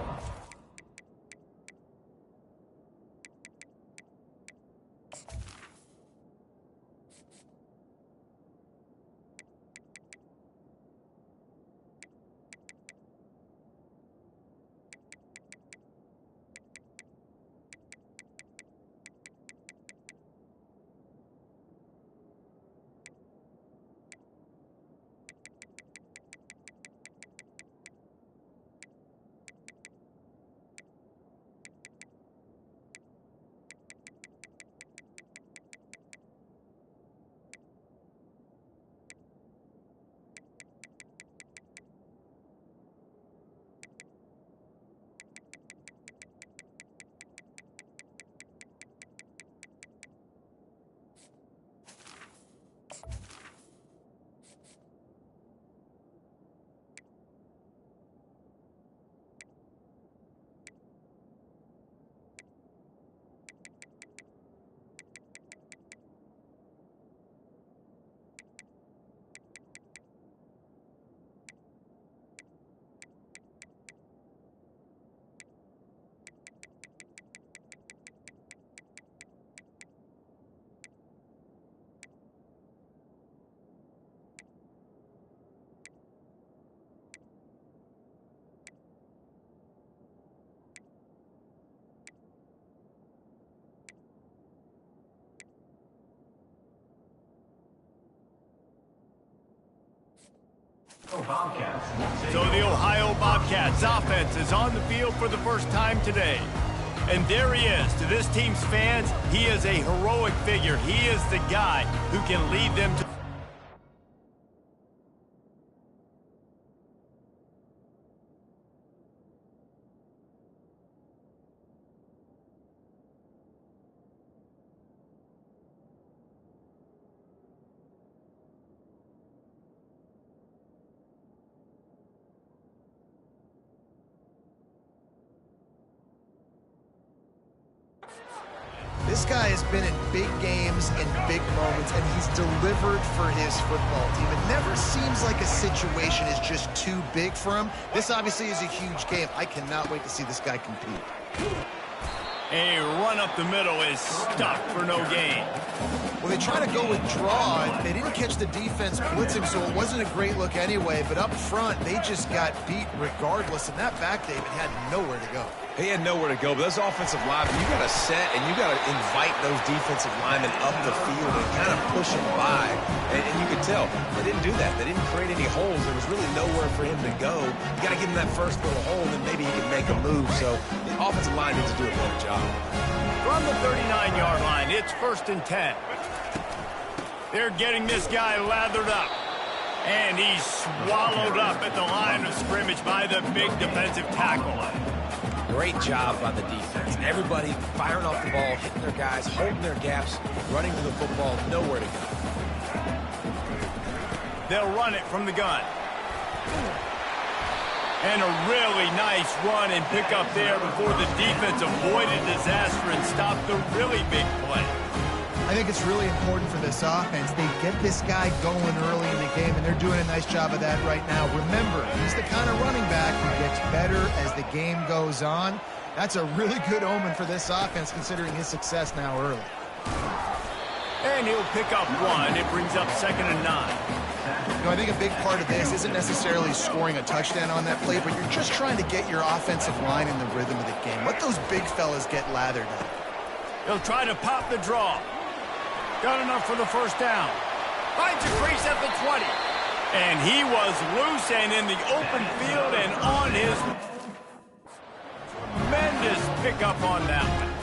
So the Ohio Bobcats offense is on the field for the first time today. And there he is. To this team's fans, he is a heroic figure. He is the guy who can lead them to... This guy has been in big games and big moments, and he's delivered for his football team. It never seems like a situation is just too big for him. This obviously is a huge game. I cannot wait to see this guy compete. A run up the middle is stuck for no gain. Well, they try to go with draw. They didn't catch the defense blitzing, so it wasn't a great look anyway. But up front, they just got beat regardless. And that back, David, had nowhere to go. He had nowhere to go, but those offensive linemen, you got to set and you got to invite those defensive linemen up the field and kind of push them by. And you could tell they didn't do that. They didn't create any holes. There was really nowhere for him to go. You got to give him that first little hole, and maybe he can make a move. So the offensive line needs to do a better job. From the 39-yard line, it's 1st and 10. They're getting this guy lathered up. And he's swallowed up at the line of scrimmage by the big defensive tackle. Great job by the defense. Everybody firing off the ball, hitting their guys, holding their gaps, running to the football, nowhere to go. They'll run it from the gun. And a really nice run and pick up there before the defense avoided disaster and stopped the really big play. I think it's really important for this offense. They get this guy going early in the game, and they're doing a nice job of that right now. Remember, he's the kind of running back who gets better as the game goes on. That's a really good omen for this offense, considering his success now early. And he'll pick up one. It brings up 2nd and 9. You know, I think a big part of this isn't necessarily scoring a touchdown on that play, but you're just trying to get your offensive line in the rhythm of the game. Let those big fellas get lathered up. He'll try to pop the draw. Got enough for the first down. Finds a crease at the 20. And he was loose and in the open field and on his tremendous pickup on that one.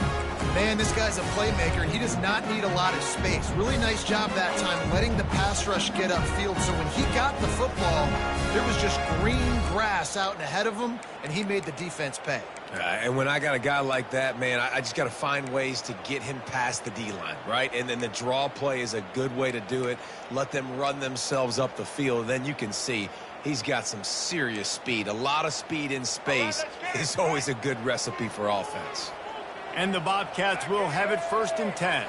Man, this guy's a playmaker, and he does not need a lot of space. Really nice job that time letting the pass rush get upfield. So when he got the football, there was just green grass out ahead of him, and he made the defense pay. And when I got a guy like that, man, I just got to find ways to get him past the D-line, right? And then the draw play is a good way to do it. Let them run themselves up the field. Then you can see he's got some serious speed. A lot of speed in space is always a good recipe for offense. And the Bobcats will have it 1st and 10.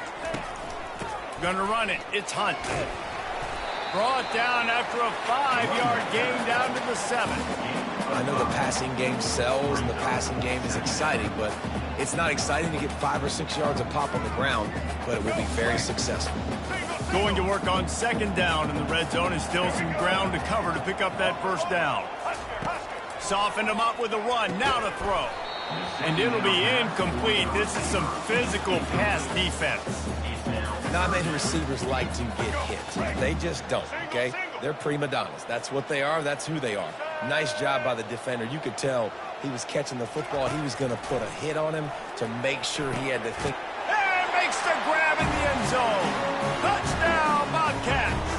Gonna run it. It's Hunt. Brought down after a 5-yard gain down to the 7. I know the passing game sells and the passing game is exciting, but it's not exciting to get 5 or 6 yards of pop on the ground, but it will be very successful. Going to work on 2nd down in the red zone, and still some ground to cover to pick up that 1st down. Softened him up with a run. Now to throw. And it'll be incomplete. This is some physical pass defense. Not many receivers like to get hit. They just don't, okay? They're prima donnas. That's what they are. That's who they are. Nice job by the defender. You could tell he was catching the football. He was going to put a hit on him to make sure he had to think. And makes the grab in the end zone. Touchdown, Bobcats.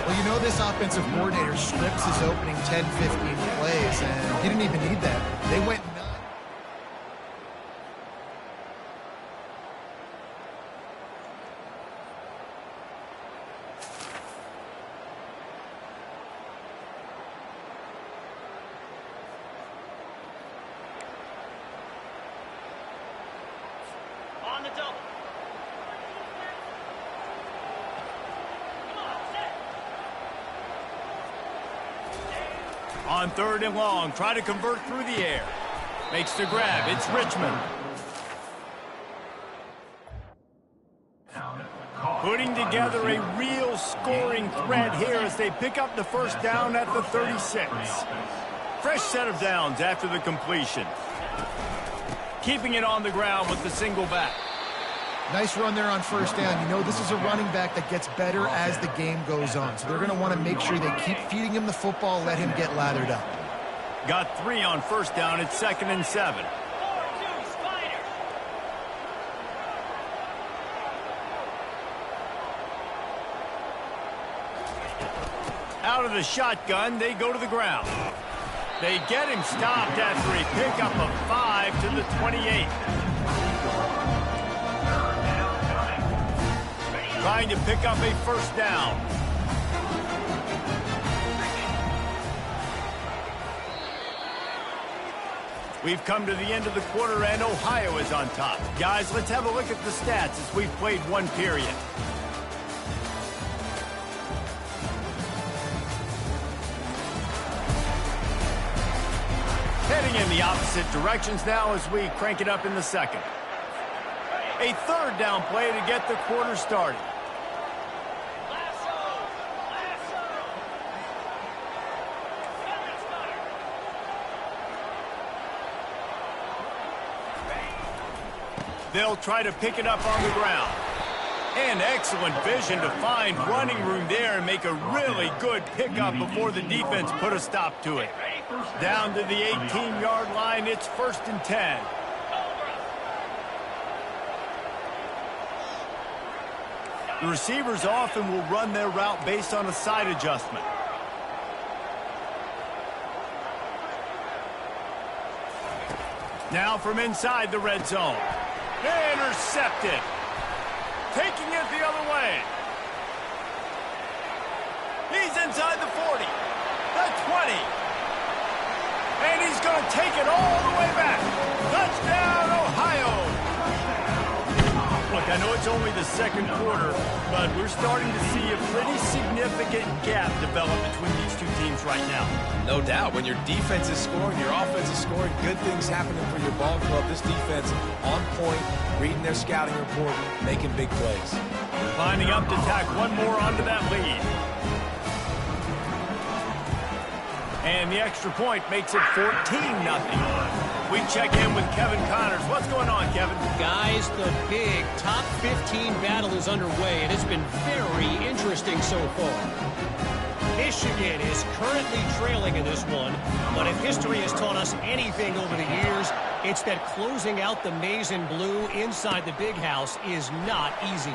Well, you know this offensive coordinator scripts his opening 10, 15 plays, and he didn't even need that. They went nuts. On the double. On 3rd and long, try to convert through the air. Makes the grab. It's Richmond. Putting together a real scoring threat here as they pick up the 1st down at the 36. Fresh set of downs after the completion. Keeping it on the ground with the single back. Nice run there on 1st down. You know, this is a running back that gets better as the game goes on. So they're going to want to make sure they keep feeding him the football, let him get lathered up. Got 3 on 1st down. It's 2nd and 7. Out of the shotgun, they go to the ground. They get him stopped after a pickup of 5 to the 28. Trying to pick up a 1st down. We've come to the end of the quarter, and Ohio is on top. Guys, let's have a look at the stats as we've played 1 period. Heading in the opposite directions now as we crank it up in the 2nd. A 3rd down play to get the quarter started. They'll try to pick it up on the ground. And excellent vision to find running room there and make a really good pickup before the defense put a stop to it. Down to the 18-yard line, it's 1st and 10. The receivers often will run their route based on a side adjustment. Now from inside the red zone. Intercepted. Taking it the other way. He's inside the 40. The 20. And he's going to take it all the way back. Touchdown, Ohio. Look, I know it's only the 2nd quarter, but we're starting to see a pretty significant gap develop between these 2 teams right now. No doubt. When your defense is scoring, your offense is scoring, good things happening for your ball club. This defense on point, reading their scouting report, making big plays. Lining up to tack 1 more onto that lead. And the extra point makes it 14-0. We check in with Kevin Connors. What's going on, Kevin? Guys, the big top 15 battle is underway, and it's been very interesting so far. Michigan is currently trailing in this one, but if history has taught us anything over the years, it's that closing out the maize and blue inside the big house is not easy.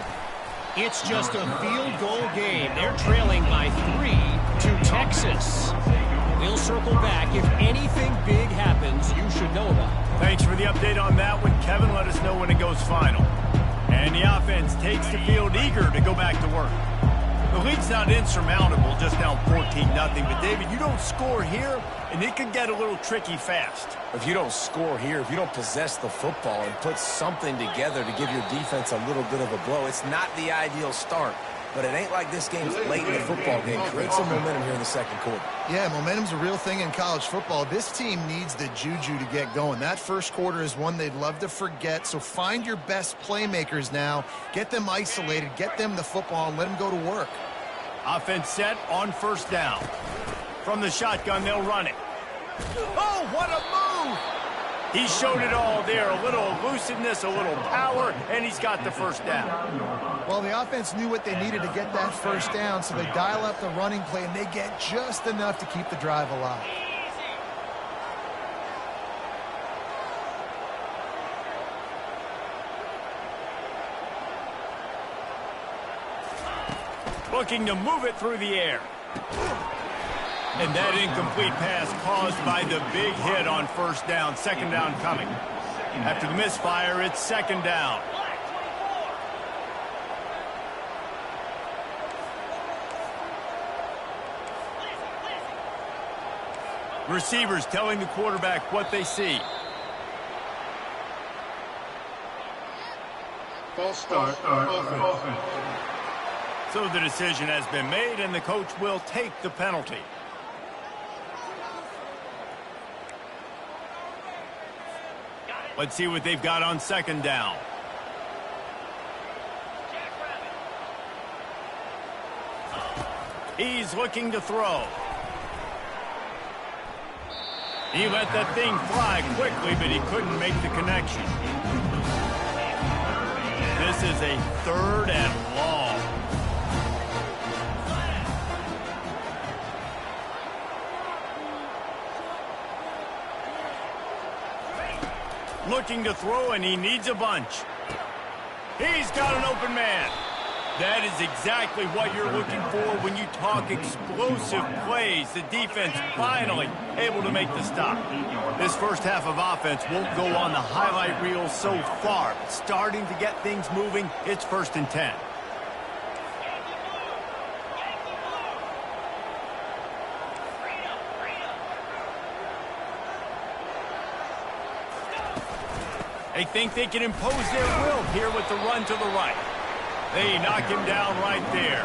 It's just a field goal game. They're trailing by 3 to Texas. We'll circle back. If anything big happens, you should know about it. Thanks for the update on that one, Kevin. Let us know when it goes final. And the offense takes the field, eager to go back to work. The lead's not insurmountable, just down 14-0. But, David, you don't score here, and it could get a little tricky fast. If you don't score here, if you don't possess the football and put something together to give your defense a little bit of a blow, it's not the ideal start. But it ain't like this game's late in the football game. Create some momentum here in the second quarter. Yeah, momentum's a real thing in college football. This team needs the juju to get going. That first quarter is one they'd love to forget. So find your best playmakers now. Get them isolated. Get them the football and let them go to work. Offense set on first down. From the shotgun, they'll run it. Oh, what a move! He showed it all there. A little elusiveness, a little power, and he's got the first down. Well, the offense knew what they needed to get that first down, so they dial up the running play, and they get just enough to keep the drive alive. Looking to move it through the air. And that incomplete pass caused by the big hit on first down. Second down coming. After the misfire, it's second down. Receivers telling the quarterback what they see. False start. Offense. So the decision has been made, and the coach will take the penalty. Let's see what they've got on second down. He's looking to throw. He let that thing fly quickly, but he couldn't make the connection. This is a third and long. Looking to throw, and he needs a bunch. He's got an open man. That is exactly what you're looking for when you talk explosive plays. The defense finally able to make the stop. This first half of offense won't go on the highlight reel so far, but starting to get things moving, it's 1st and 10. They think they can impose their will here with the run to the right. They knock him down right there.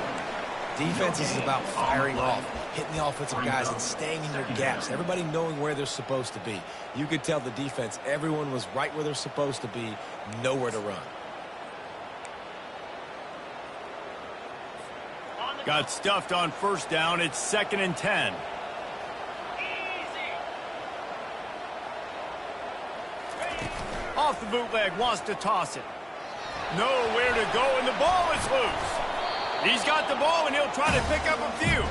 Defense is about firing off, hitting the offensive guys and staying in their gaps. Everybody knowing where they're supposed to be. You could tell the defense, everyone was right where they're supposed to be, nowhere to run. Got stuffed on first down. It's 2nd and 10. Off the bootleg, wants to toss it. Nowhere to go, and the ball is loose. He's got the ball, and he'll try to pick up a few.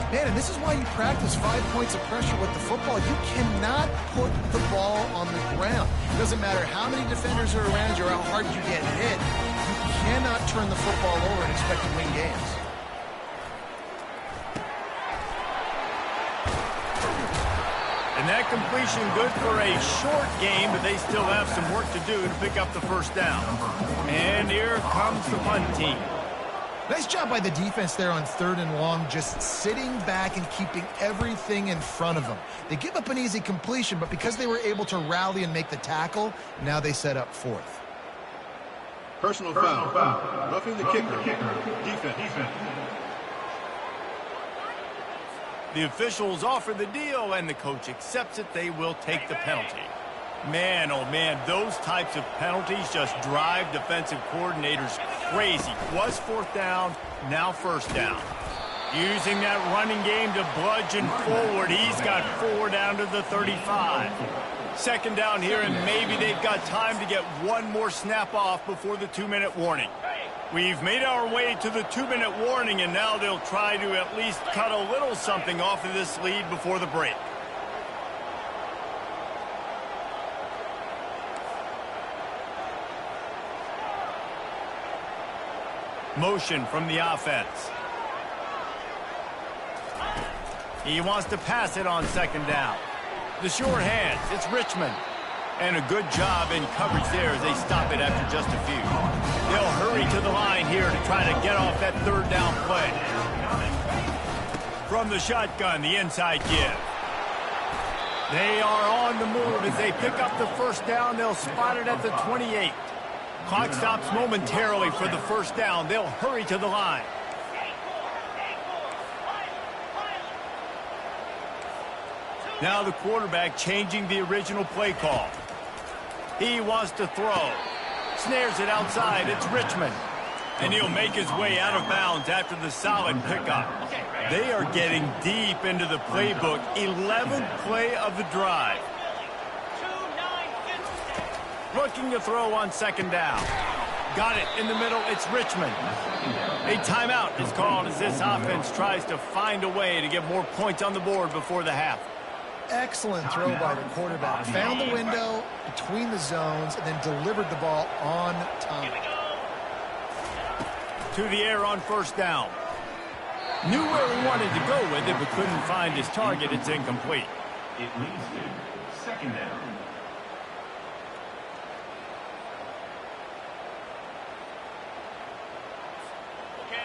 Man, and this is why you practice 5 points of pressure with the football. You cannot put the ball on the ground. It doesn't matter how many defenders are around you or how hard you get hit. You cannot turn the football over and expect to win games. And that completion good for a short game, but they still have some work to do to pick up the first down. And here comes the punt team. Nice job by the defense there on 3rd and long, just sitting back and keeping everything in front of them. They give up an easy completion, but because they were able to rally and make the tackle, now they set up 4th. Personal foul. Roughing the kicker. Defense. The officials offer the deal, and the coach accepts it. They will take the penalty. Man, oh man, those types of penalties just drive defensive coordinators crazy. Was 4th down, now 1st down. Using that running game to bludgeon forward. He's got 4 down to the 35. Second down here, and maybe they've got time to get one more snap off before the 2-minute warning. We've made our way to the 2-minute warning, and now they'll try to at least cut a little something off of this lead before the break. Motion from the offense. He wants to pass it on second down. The short hands, it's Richmond. And a good job in coverage there as they stop it after just a few. They'll hurry to the line here to try to get off that third down play. From the shotgun, the inside give. They are on the move as they pick up the first down. They'll spot it at the 28. Clock stops momentarily for the first down. They'll hurry to the line. Now the quarterback changing the original play call. He wants to throw. Snares it outside. It's Richmond. And he'll make his way out of bounds after the solid pickup. They are getting deep into the playbook. 11th play of the drive. Looking to throw on second down. Got it in the middle. It's Richmond. A timeout is called as this offense tries to find a way to get more points on the board before the half. Excellent throw by the quarterback. Found the window between the zones and then delivered the ball on time. To the air on first down. Knew where he wanted to go with it, but couldn't find his target. It's incomplete. It leads to second down.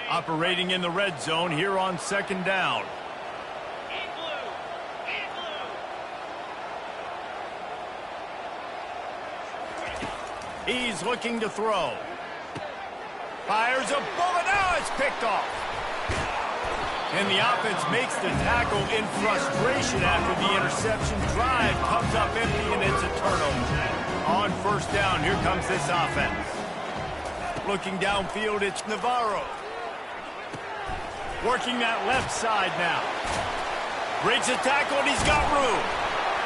Operating in the red zone here on second down. He's looking to throw. Fires a bullet. Now it's picked off. And the offense makes the tackle in frustration after the interception. Drive comes up empty, and it's a turnover. On first down, here comes this offense. Looking downfield, it's Navarro. Working that left side now. Breaks the tackle, and he's got room.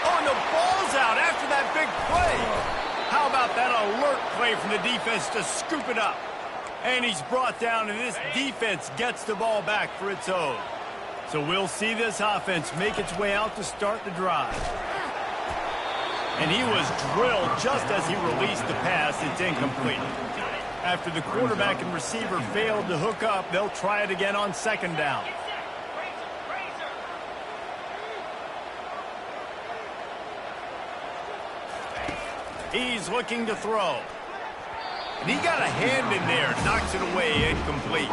Oh, and the ball's out after that big play. How about that alert play from the defense to scoop it up? And he's brought down, and this defense gets the ball back for its own. So we'll see this offense make its way out to start the drive. And he was drilled just as he released the pass. It's incomplete. After the quarterback and receiver failed to hook up, they'll try it again on second down. He's looking to throw. And he got a hand in there, knocks it away, incomplete.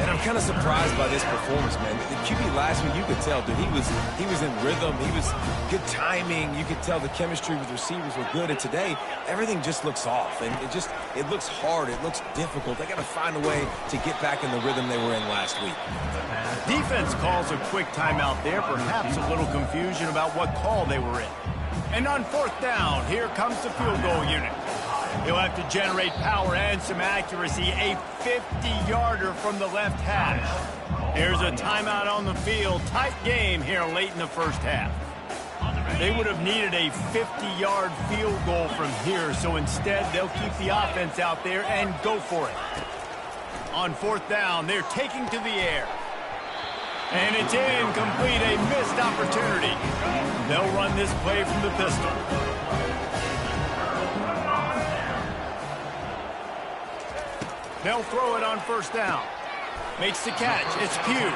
And I'm kind of surprised by this performance, man. The QB last week, you could tell, dude, he was in rhythm. He was good timing. You could tell the chemistry with receivers were good. And today, everything just looks off. And it looks hard. It looks difficult. They got to find a way to get back in the rhythm they were in last week. Defense calls a quick timeout there. Perhaps a little confusion about what call they were in. And on fourth down, here comes the field goal unit. He'll have to generate power and some accuracy. A 50-yarder from the left hash. Here's a timeout on the field. Tight game here late in the first half. They would have needed a 50-yard field goal from here, so instead they'll keep the offense out there and go for it. On fourth down, they're taking to the air. And it's incomplete, a missed opportunity. They'll run this play from the pistol. They'll throw it on first down. Makes the catch. It's Pugh.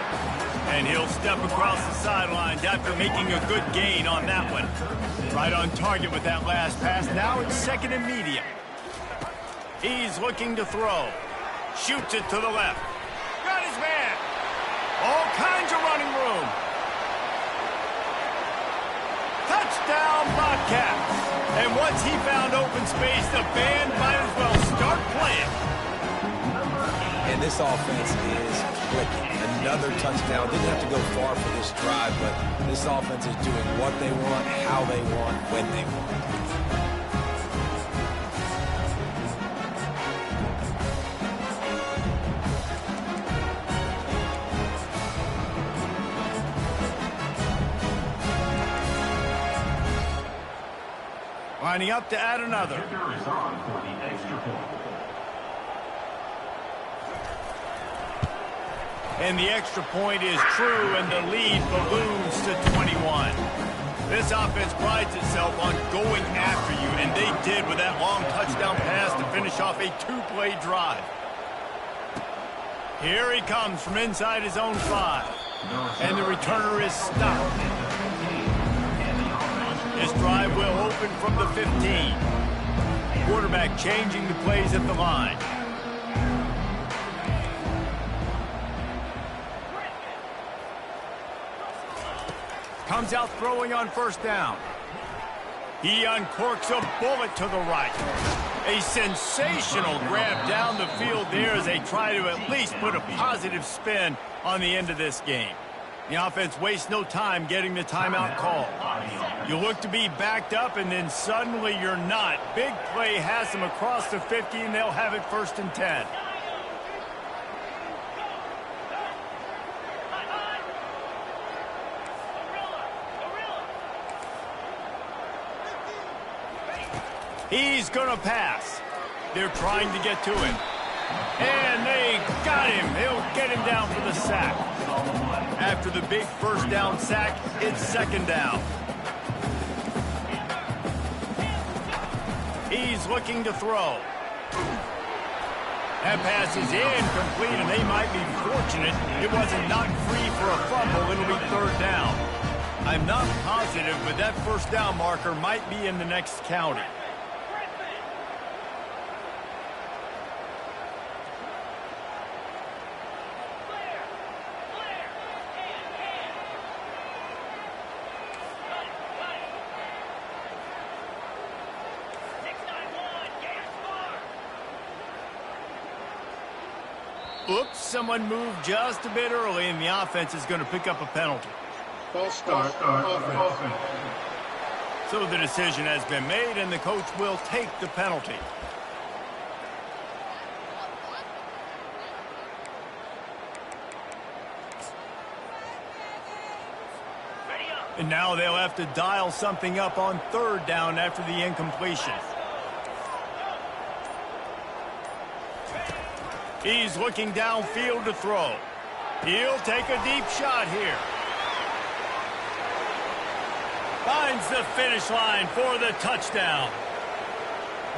And he'll step across the sidelines after making a good gain on that one. Right on target with that last pass. Now it's second and medium. He's looking to throw. Shoots it to the left. Got his man. All kinds of running room. Touchdown, Bobcats. And once he found open space, the band might as well start playing. And this offense is clicking. Another touchdown. Didn't have to go far for this drive, but this offense is doing what they want, how they want, when they want. lining up to add another. Kicker is on for the extra point. And the extra point is true, and the lead balloons to 21. This offense prides itself on going after you, and they did with that long touchdown pass to finish off a two-play drive. Here he comes from inside his own 5, and the returner is stopped. This drive will open from the 15. Quarterback changing the plays at the line. Comes out throwing on first down. He uncorks a bullet to the right. A sensational grab down the field there as they try to at least put a positive spin on the end of this game. The offense wastes no time getting the timeout call. You look to be backed up, and then suddenly you're not. Big play has them across the 50, and they'll have it 1st and 10. He's going to pass. They're trying to get to him. And they got him. They'll get him down for the sack. After the big first down sack, it's 2nd down. He's looking to throw. That pass is incomplete, and they might be fortunate it wasn't knocked free for a fumble. It'll be 3rd down. I'm not positive, but that first down marker might be in the next county. Oops, someone moved just a bit early, and the offense is going to pick up a penalty. False start, offense. So the decision has been made, and the coach will take the penalty. And now they'll have to dial something up on 3rd down after the incompletion. He's looking downfield to throw. He'll take a deep shot here. Finds the finish line for the touchdown.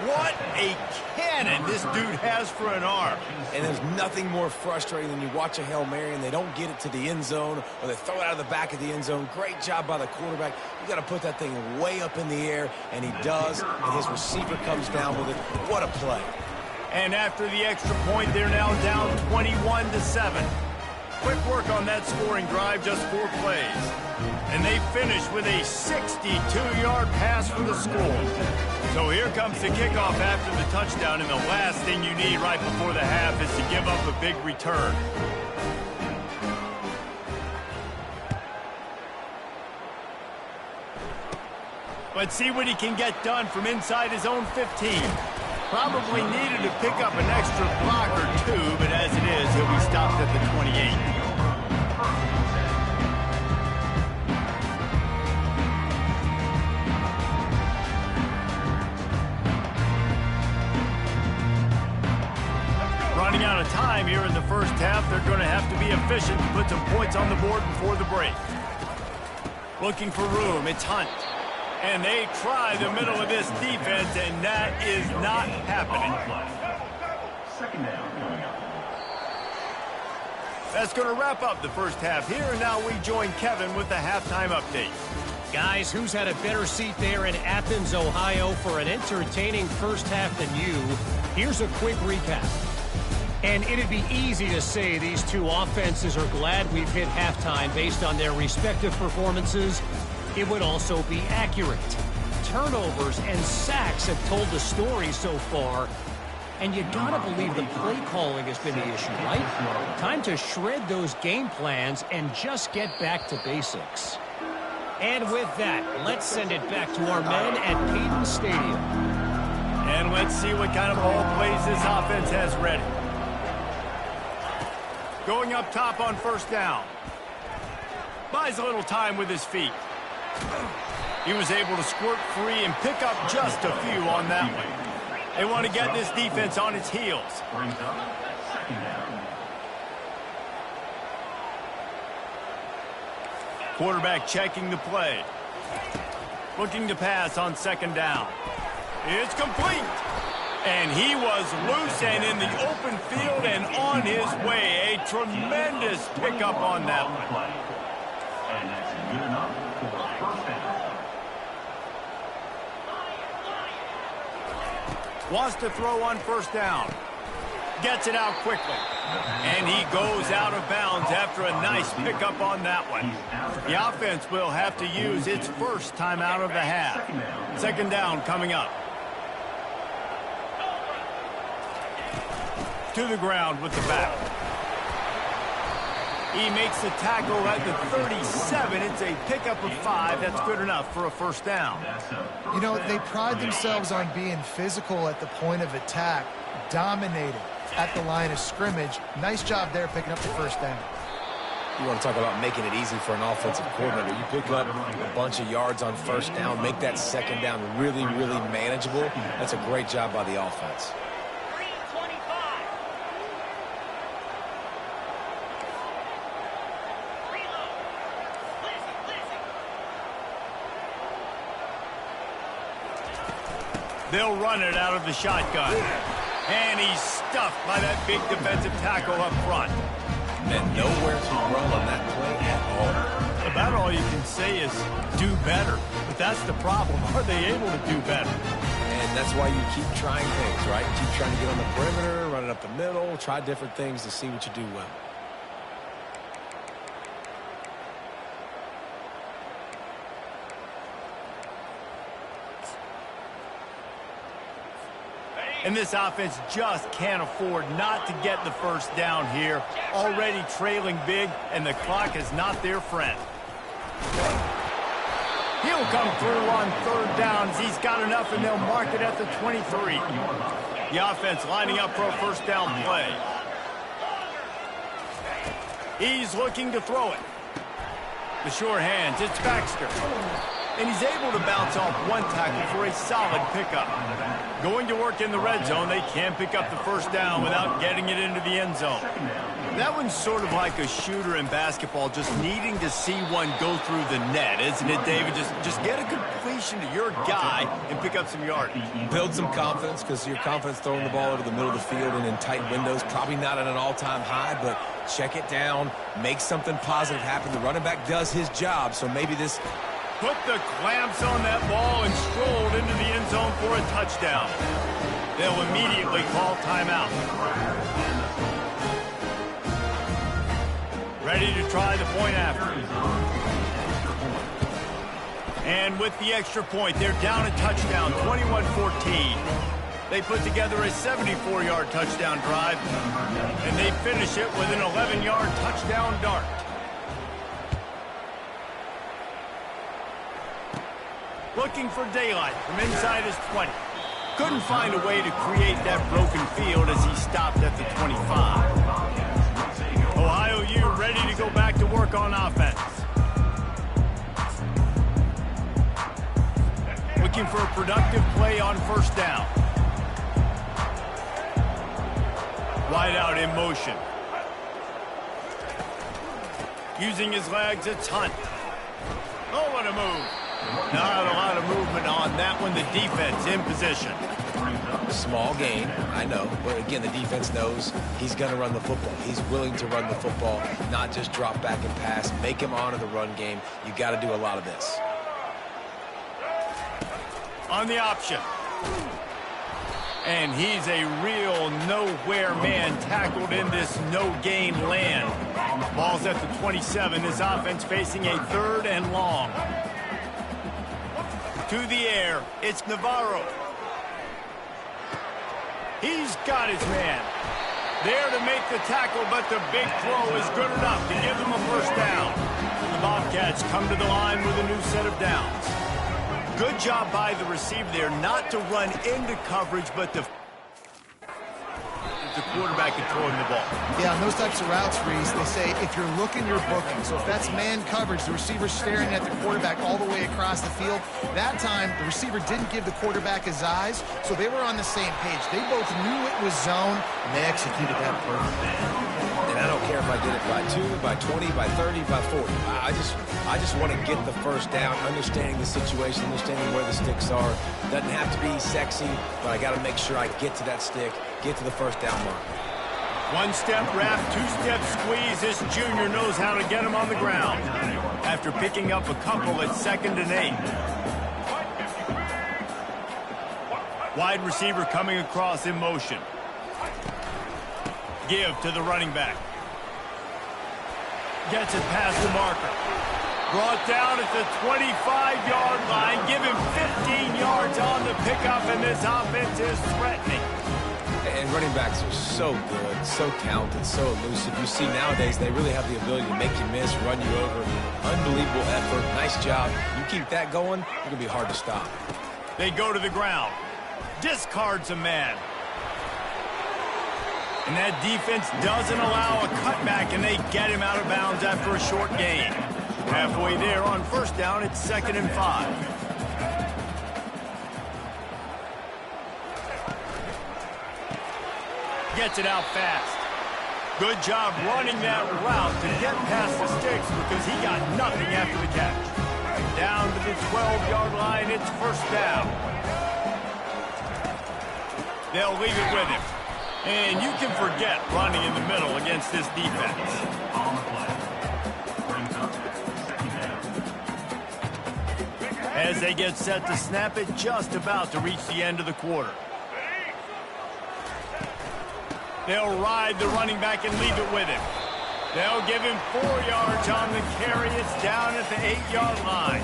What a cannon this dude has for an arm. And there's nothing more frustrating than you watch a Hail Mary and they don't get it to the end zone, or they throw it out of the back of the end zone. Great job by the quarterback. You got to put that thing way up in the air, and he does, and his receiver comes down with it. What a play. And after the extra point, they're now down 21-7. Quick work on that scoring drive, just 4 plays. And they finish with a 62-yard pass for the score. So here comes the kickoff after the touchdown, and the last thing you need right before the half is to give up a big return. Let's see what he can get done from inside his own 15. Probably needed to pick up an extra block or 2, but as it is, he'll be stopped at the 28. Running out of time here in the first half, they're going to have to be efficient to put some points on the board before the break. Looking for room, it's Hunt. And they try the middle of this defense, and that is not happening. 2nd down coming up. That's going to wrap up the first half here, and now we join Kevin with the halftime update. Guys, who's had a better seat there in Athens, Ohio for an entertaining first half than you? Here's a quick recap. And it'd be easy to say these two offenses are glad we've hit halftime based on their respective performances. It would also be accurate. Turnovers and sacks have told the story so far. And you gotta believe the play calling has been the issue, right? Time to shred those game plans and just get back to basics. And with that, let's send it back to our men at Payton Stadium. And let's see what kind of ball plays this offense has ready. Going up top on first down. Buys a little time with his feet. He was able to squirt free and pick up just a few on that one. They want to get this defense on its heels. Brings up second down. Quarterback checking the play. Looking to pass on second down. It's complete. And he was loose and in the open field and on his way. A tremendous pickup on that one. And that's good enough for first down. Wants to throw on first down. Gets it out quickly. And he goes out of bounds after a nice pickup on that one. The offense will have to use its first timeout of the half. Second down coming up. To the ground with the back. He makes the tackle at the 37. It's a pickup of 5. That's good enough for a first down. You know, they pride themselves on being physical at the point of attack, dominating at the line of scrimmage. Nice job there picking up the first down. You want to talk about making it easy for an offensive coordinator. You pick up a bunch of yards on first down, make that second down really, really manageable. That's a great job by the offense. They'll run it out of the shotgun. And he's stuffed by that big defensive tackle up front. And nowhere to run on that play at all. About all you can say is do better. But that's the problem. Are they able to do better? And that's why you keep trying things, right? Keep trying to get on the perimeter, run it up the middle, try different things to see what you do well. And this offense just can't afford not to get the first down here. Already trailing big, and the clock is not their friend. He'll come through on third downs. He's got enough, and they'll mark it at the 23. The offense lining up for a first down play. He's looking to throw it. The sure hands, it's Baxter. And he's able to bounce off one tackle for a solid pickup. Going to work in the red zone, they can't pick up the first down without getting it into the end zone. That one's sort of like a shooter in basketball, just needing to see one go through the net, isn't it, David? Just get a completion to your guy and pick up some yardage. Build some confidence, because your confidence throwing the ball over the middle of the field and in tight windows, probably not at an all-time high, but check it down, make something positive happen. The running back does his job, so maybe this... Put the clamps on that ball and strolled into the end zone for a touchdown. They'll immediately call timeout. Ready to try the point after. And with the extra point, they're down a touchdown, 21-14. They put together a 74-yard touchdown drive, and they finish it with an 11-yard touchdown dart. Looking for daylight from inside his 20. Couldn't find a way to create that broken field as he stopped at the 25. Ohio U ready to go back to work on offense. Looking for a productive play on first down. Wide out in motion. Using his legs, it's Hunt. Oh, what a move. Not a lot of movement on that one. The defense in position. Small gain, I know. But again, the defense knows he's going to run the football. He's willing to run the football, not just drop back and pass. Make him honor the run game. You got to do a lot of this. On the option. And he's a real nowhere man tackled in this no-gain land. Ball's at the 27. This offense facing a third and long. To the air, it's Navarro. He's got his man. There to make the tackle, but the big throw is good enough to give them a first down. The Bobcats come to the line with a new set of downs. Good job by the receiver there not to run into coverage, but to quarterback and throw him the ball. Yeah, on those types of routes, Reese, they say if you're looking, you're booking. So if that's man coverage, the receiver's staring at the quarterback all the way across the field. That time, the receiver didn't give the quarterback his eyes, so they were on the same page. They both knew it was zone, and they executed that perfectly. And I don't care if I did it by 2, by 20, by 30, by 40. I just want to get the first down, understanding the situation, understanding where the sticks are. Doesn't have to be sexy, but I got to make sure I get to that stick, get to the first down mark. One-step wrap, two-step squeeze. This junior knows how to get him on the ground. After picking up a couple at 2nd and 8. Wide receiver coming across in motion. Give to the running back. Gets it past the marker. Brought down at the 25-yard line. Give him 15 yards on the pickup, and this offense is threatening. And running backs are so good, so talented, so elusive. You see nowadays they really have the ability to make you miss, run you over. Unbelievable effort. Nice job. You keep that going, it's going to be hard to stop. They go to the ground. Discards a man. And that defense doesn't allow a cutback, and they get him out of bounds after a short gain. Halfway there on first down, it's 2nd and 5. Gets it out fast. Good job running that route to get past the sticks because he got nothing after the catch. Down to the 12-yard line, it's first down. They'll leave it with him. And you can forget running in the middle against this defense. On the play. Brings up second down. As they get set to snap it, just about to reach the end of the quarter. They'll ride the running back and leave it with him. They'll give him 4 yards on the carry. It's down at the 8-yard line.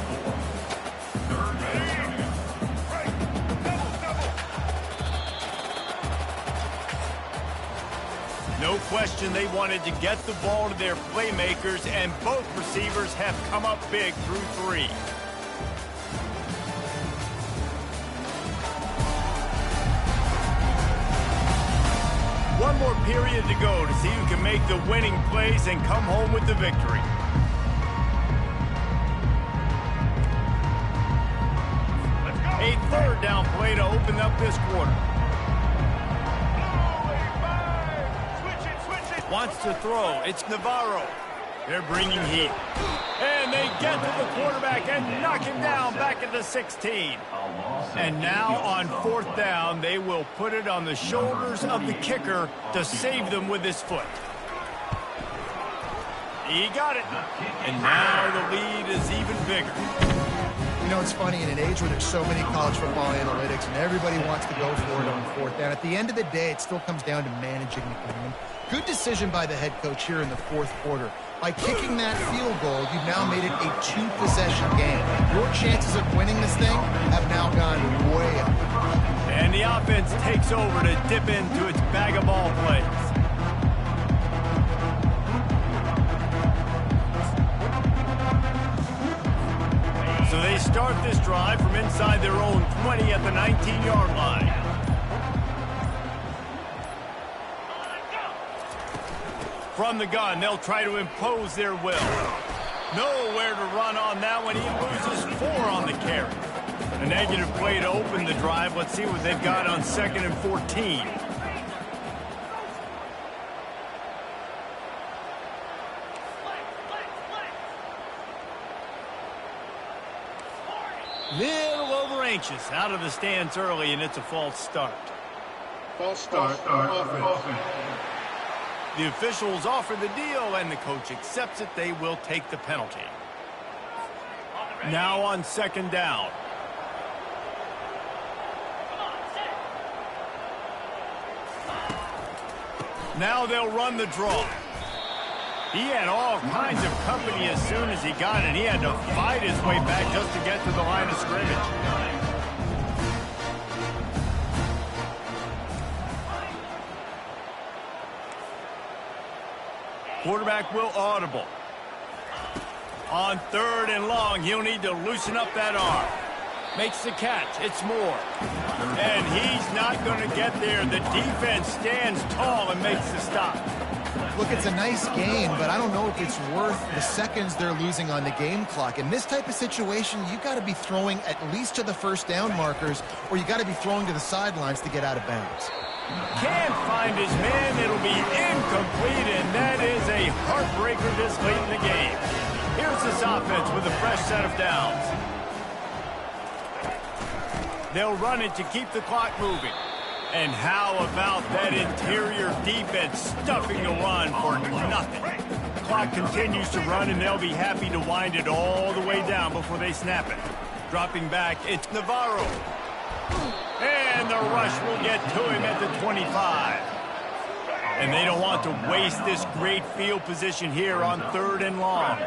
No question they wanted to get the ball to their playmakers, and both receivers have come up big through 3. One more period to go to see who can make the winning plays and come home with the victory. A 3rd down play to open up this quarter. Wants to throw. It's Navarro. They're bringing heat. And they get to the quarterback and knock him down back at the 16. And now on 4th down, they will put it on the shoulders of the kicker to save them with his foot. He got it. And now the lead is even bigger. You know, it's funny, in an age where there's so many college football analytics and everybody wants to go for it on 4th down, at the end of the day, it still comes down to managing the game. Good decision by the head coach here in the 4th quarter. By kicking that field goal, you've now made it a 2-possession game. Your chances of winning this thing have now gone way up. And the offense takes over to dip into its bag of ball plays. So they start this drive from inside their own 20 at the 19-yard line. From the gun, they'll try to impose their will. Nowhere to run on that one. He loses 4 on the carry. A negative play to open the drive. Let's see what they've got on 2nd and 14. Little over anxious. Out of the stance early, and it's a false start. False start. Offense. The officials offer the deal, and the coach accepts it. They will take the penalty. Now on 2nd down. Now they'll run the draw. He had all kinds of company as soon as he got it. He had to fight his way back just to get to the line of scrimmage. Quarterback will audible. On 3rd and long, he'll need to loosen up that arm. Makes the catch. It's Moore. And he's not going to get there. The defense stands tall and makes the stop. Look, it's a nice game, but I don't know if it's worth the seconds they're losing on the game clock. In this type of situation, you got to be throwing at least to the first down markers, or you got to be throwing to the sidelines to get out of bounds. Can't find his man. It'll be incomplete, and that is a heartbreaker this late in the game. Here's this offense with a fresh set of downs. They'll run it to keep the clock moving. And how about that interior defense stuffing the run for nothing? The clock continues to run, and they'll be happy to wind it all the way down before they snap it. Dropping back, it's Navarro. And the rush will get to him at the 25. And they don't want to waste this great field position here on 3rd and long.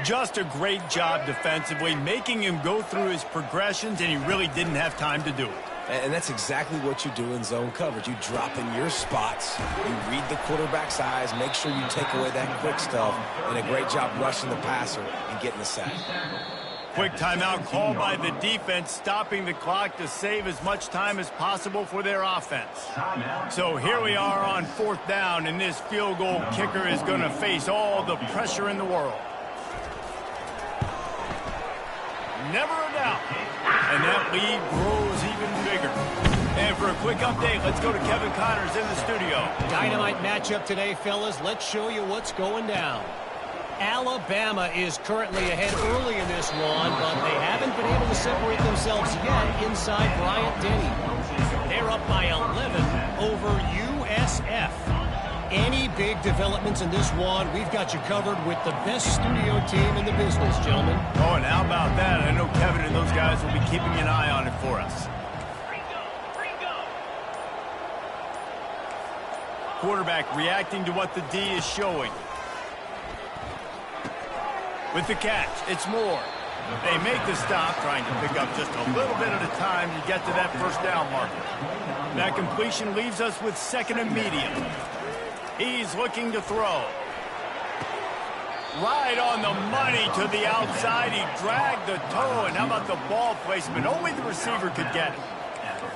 Just a great job defensively, making him go through his progressions, and he really didn't have time to do it. And that's exactly what you do in zone coverage. You drop in your spots, you read the quarterback's eyes, make sure you take away that quick stuff, and a great job rushing the passer and getting the sack. Quick timeout called by the defense, stopping the clock to save as much time as possible for their offense. So here we are on 4th down, and this field goal kicker is going to face all the pressure in the world. Never a doubt. And that lead grows even bigger. And for a quick update, let's go to Kevin Connors in the studio. Dynamite matchup today, fellas. Let's show you what's going down. Alabama is currently ahead early in this one, but they haven't been able to separate themselves yet inside Bryant-Denny. They're up by 11 over USF. Any big developments in this one, we've got you covered with the best studio team in the business, gentlemen. Oh, and how about that? I know Kevin and those guys will be keeping an eye on it for us. Quarterback reacting to what the D is showing. With the catch, it's Moore. They make the stop, trying to pick up just a little bit at a time to get to that first down marker. That completion leaves us with 2nd and medium. He's looking to throw. Right on the money to the outside. He dragged the toe, and how about the ball placement? Only the receiver could get it.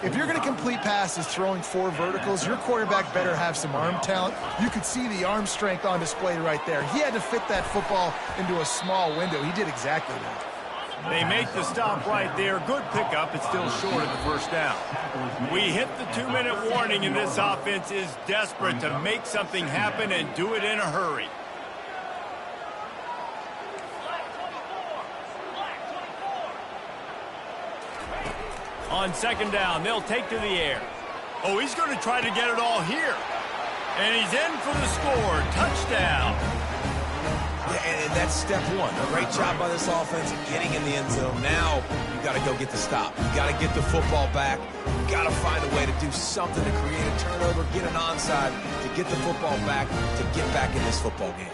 If you're going to complete passes throwing 4 verticals, your quarterback better have some arm talent. You could see the arm strength on display right there. He had to fit that football into a small window. He did exactly that. They make the stop right there. Good pickup. It's still short of the first down. We hit the 2-minute warning, and this offense is desperate to make something happen and do it in a hurry. On 2nd down, they'll take to the air. Oh, he's going to try to get it all here. And he's in for the score. Touchdown. Yeah, and that's step one. A great job by this offense of getting in the end zone. Now you got to go get the stop. You got to get the football back. You got to find a way to do something to create a turnover, get an onside, to get the football back, to get back in this football game.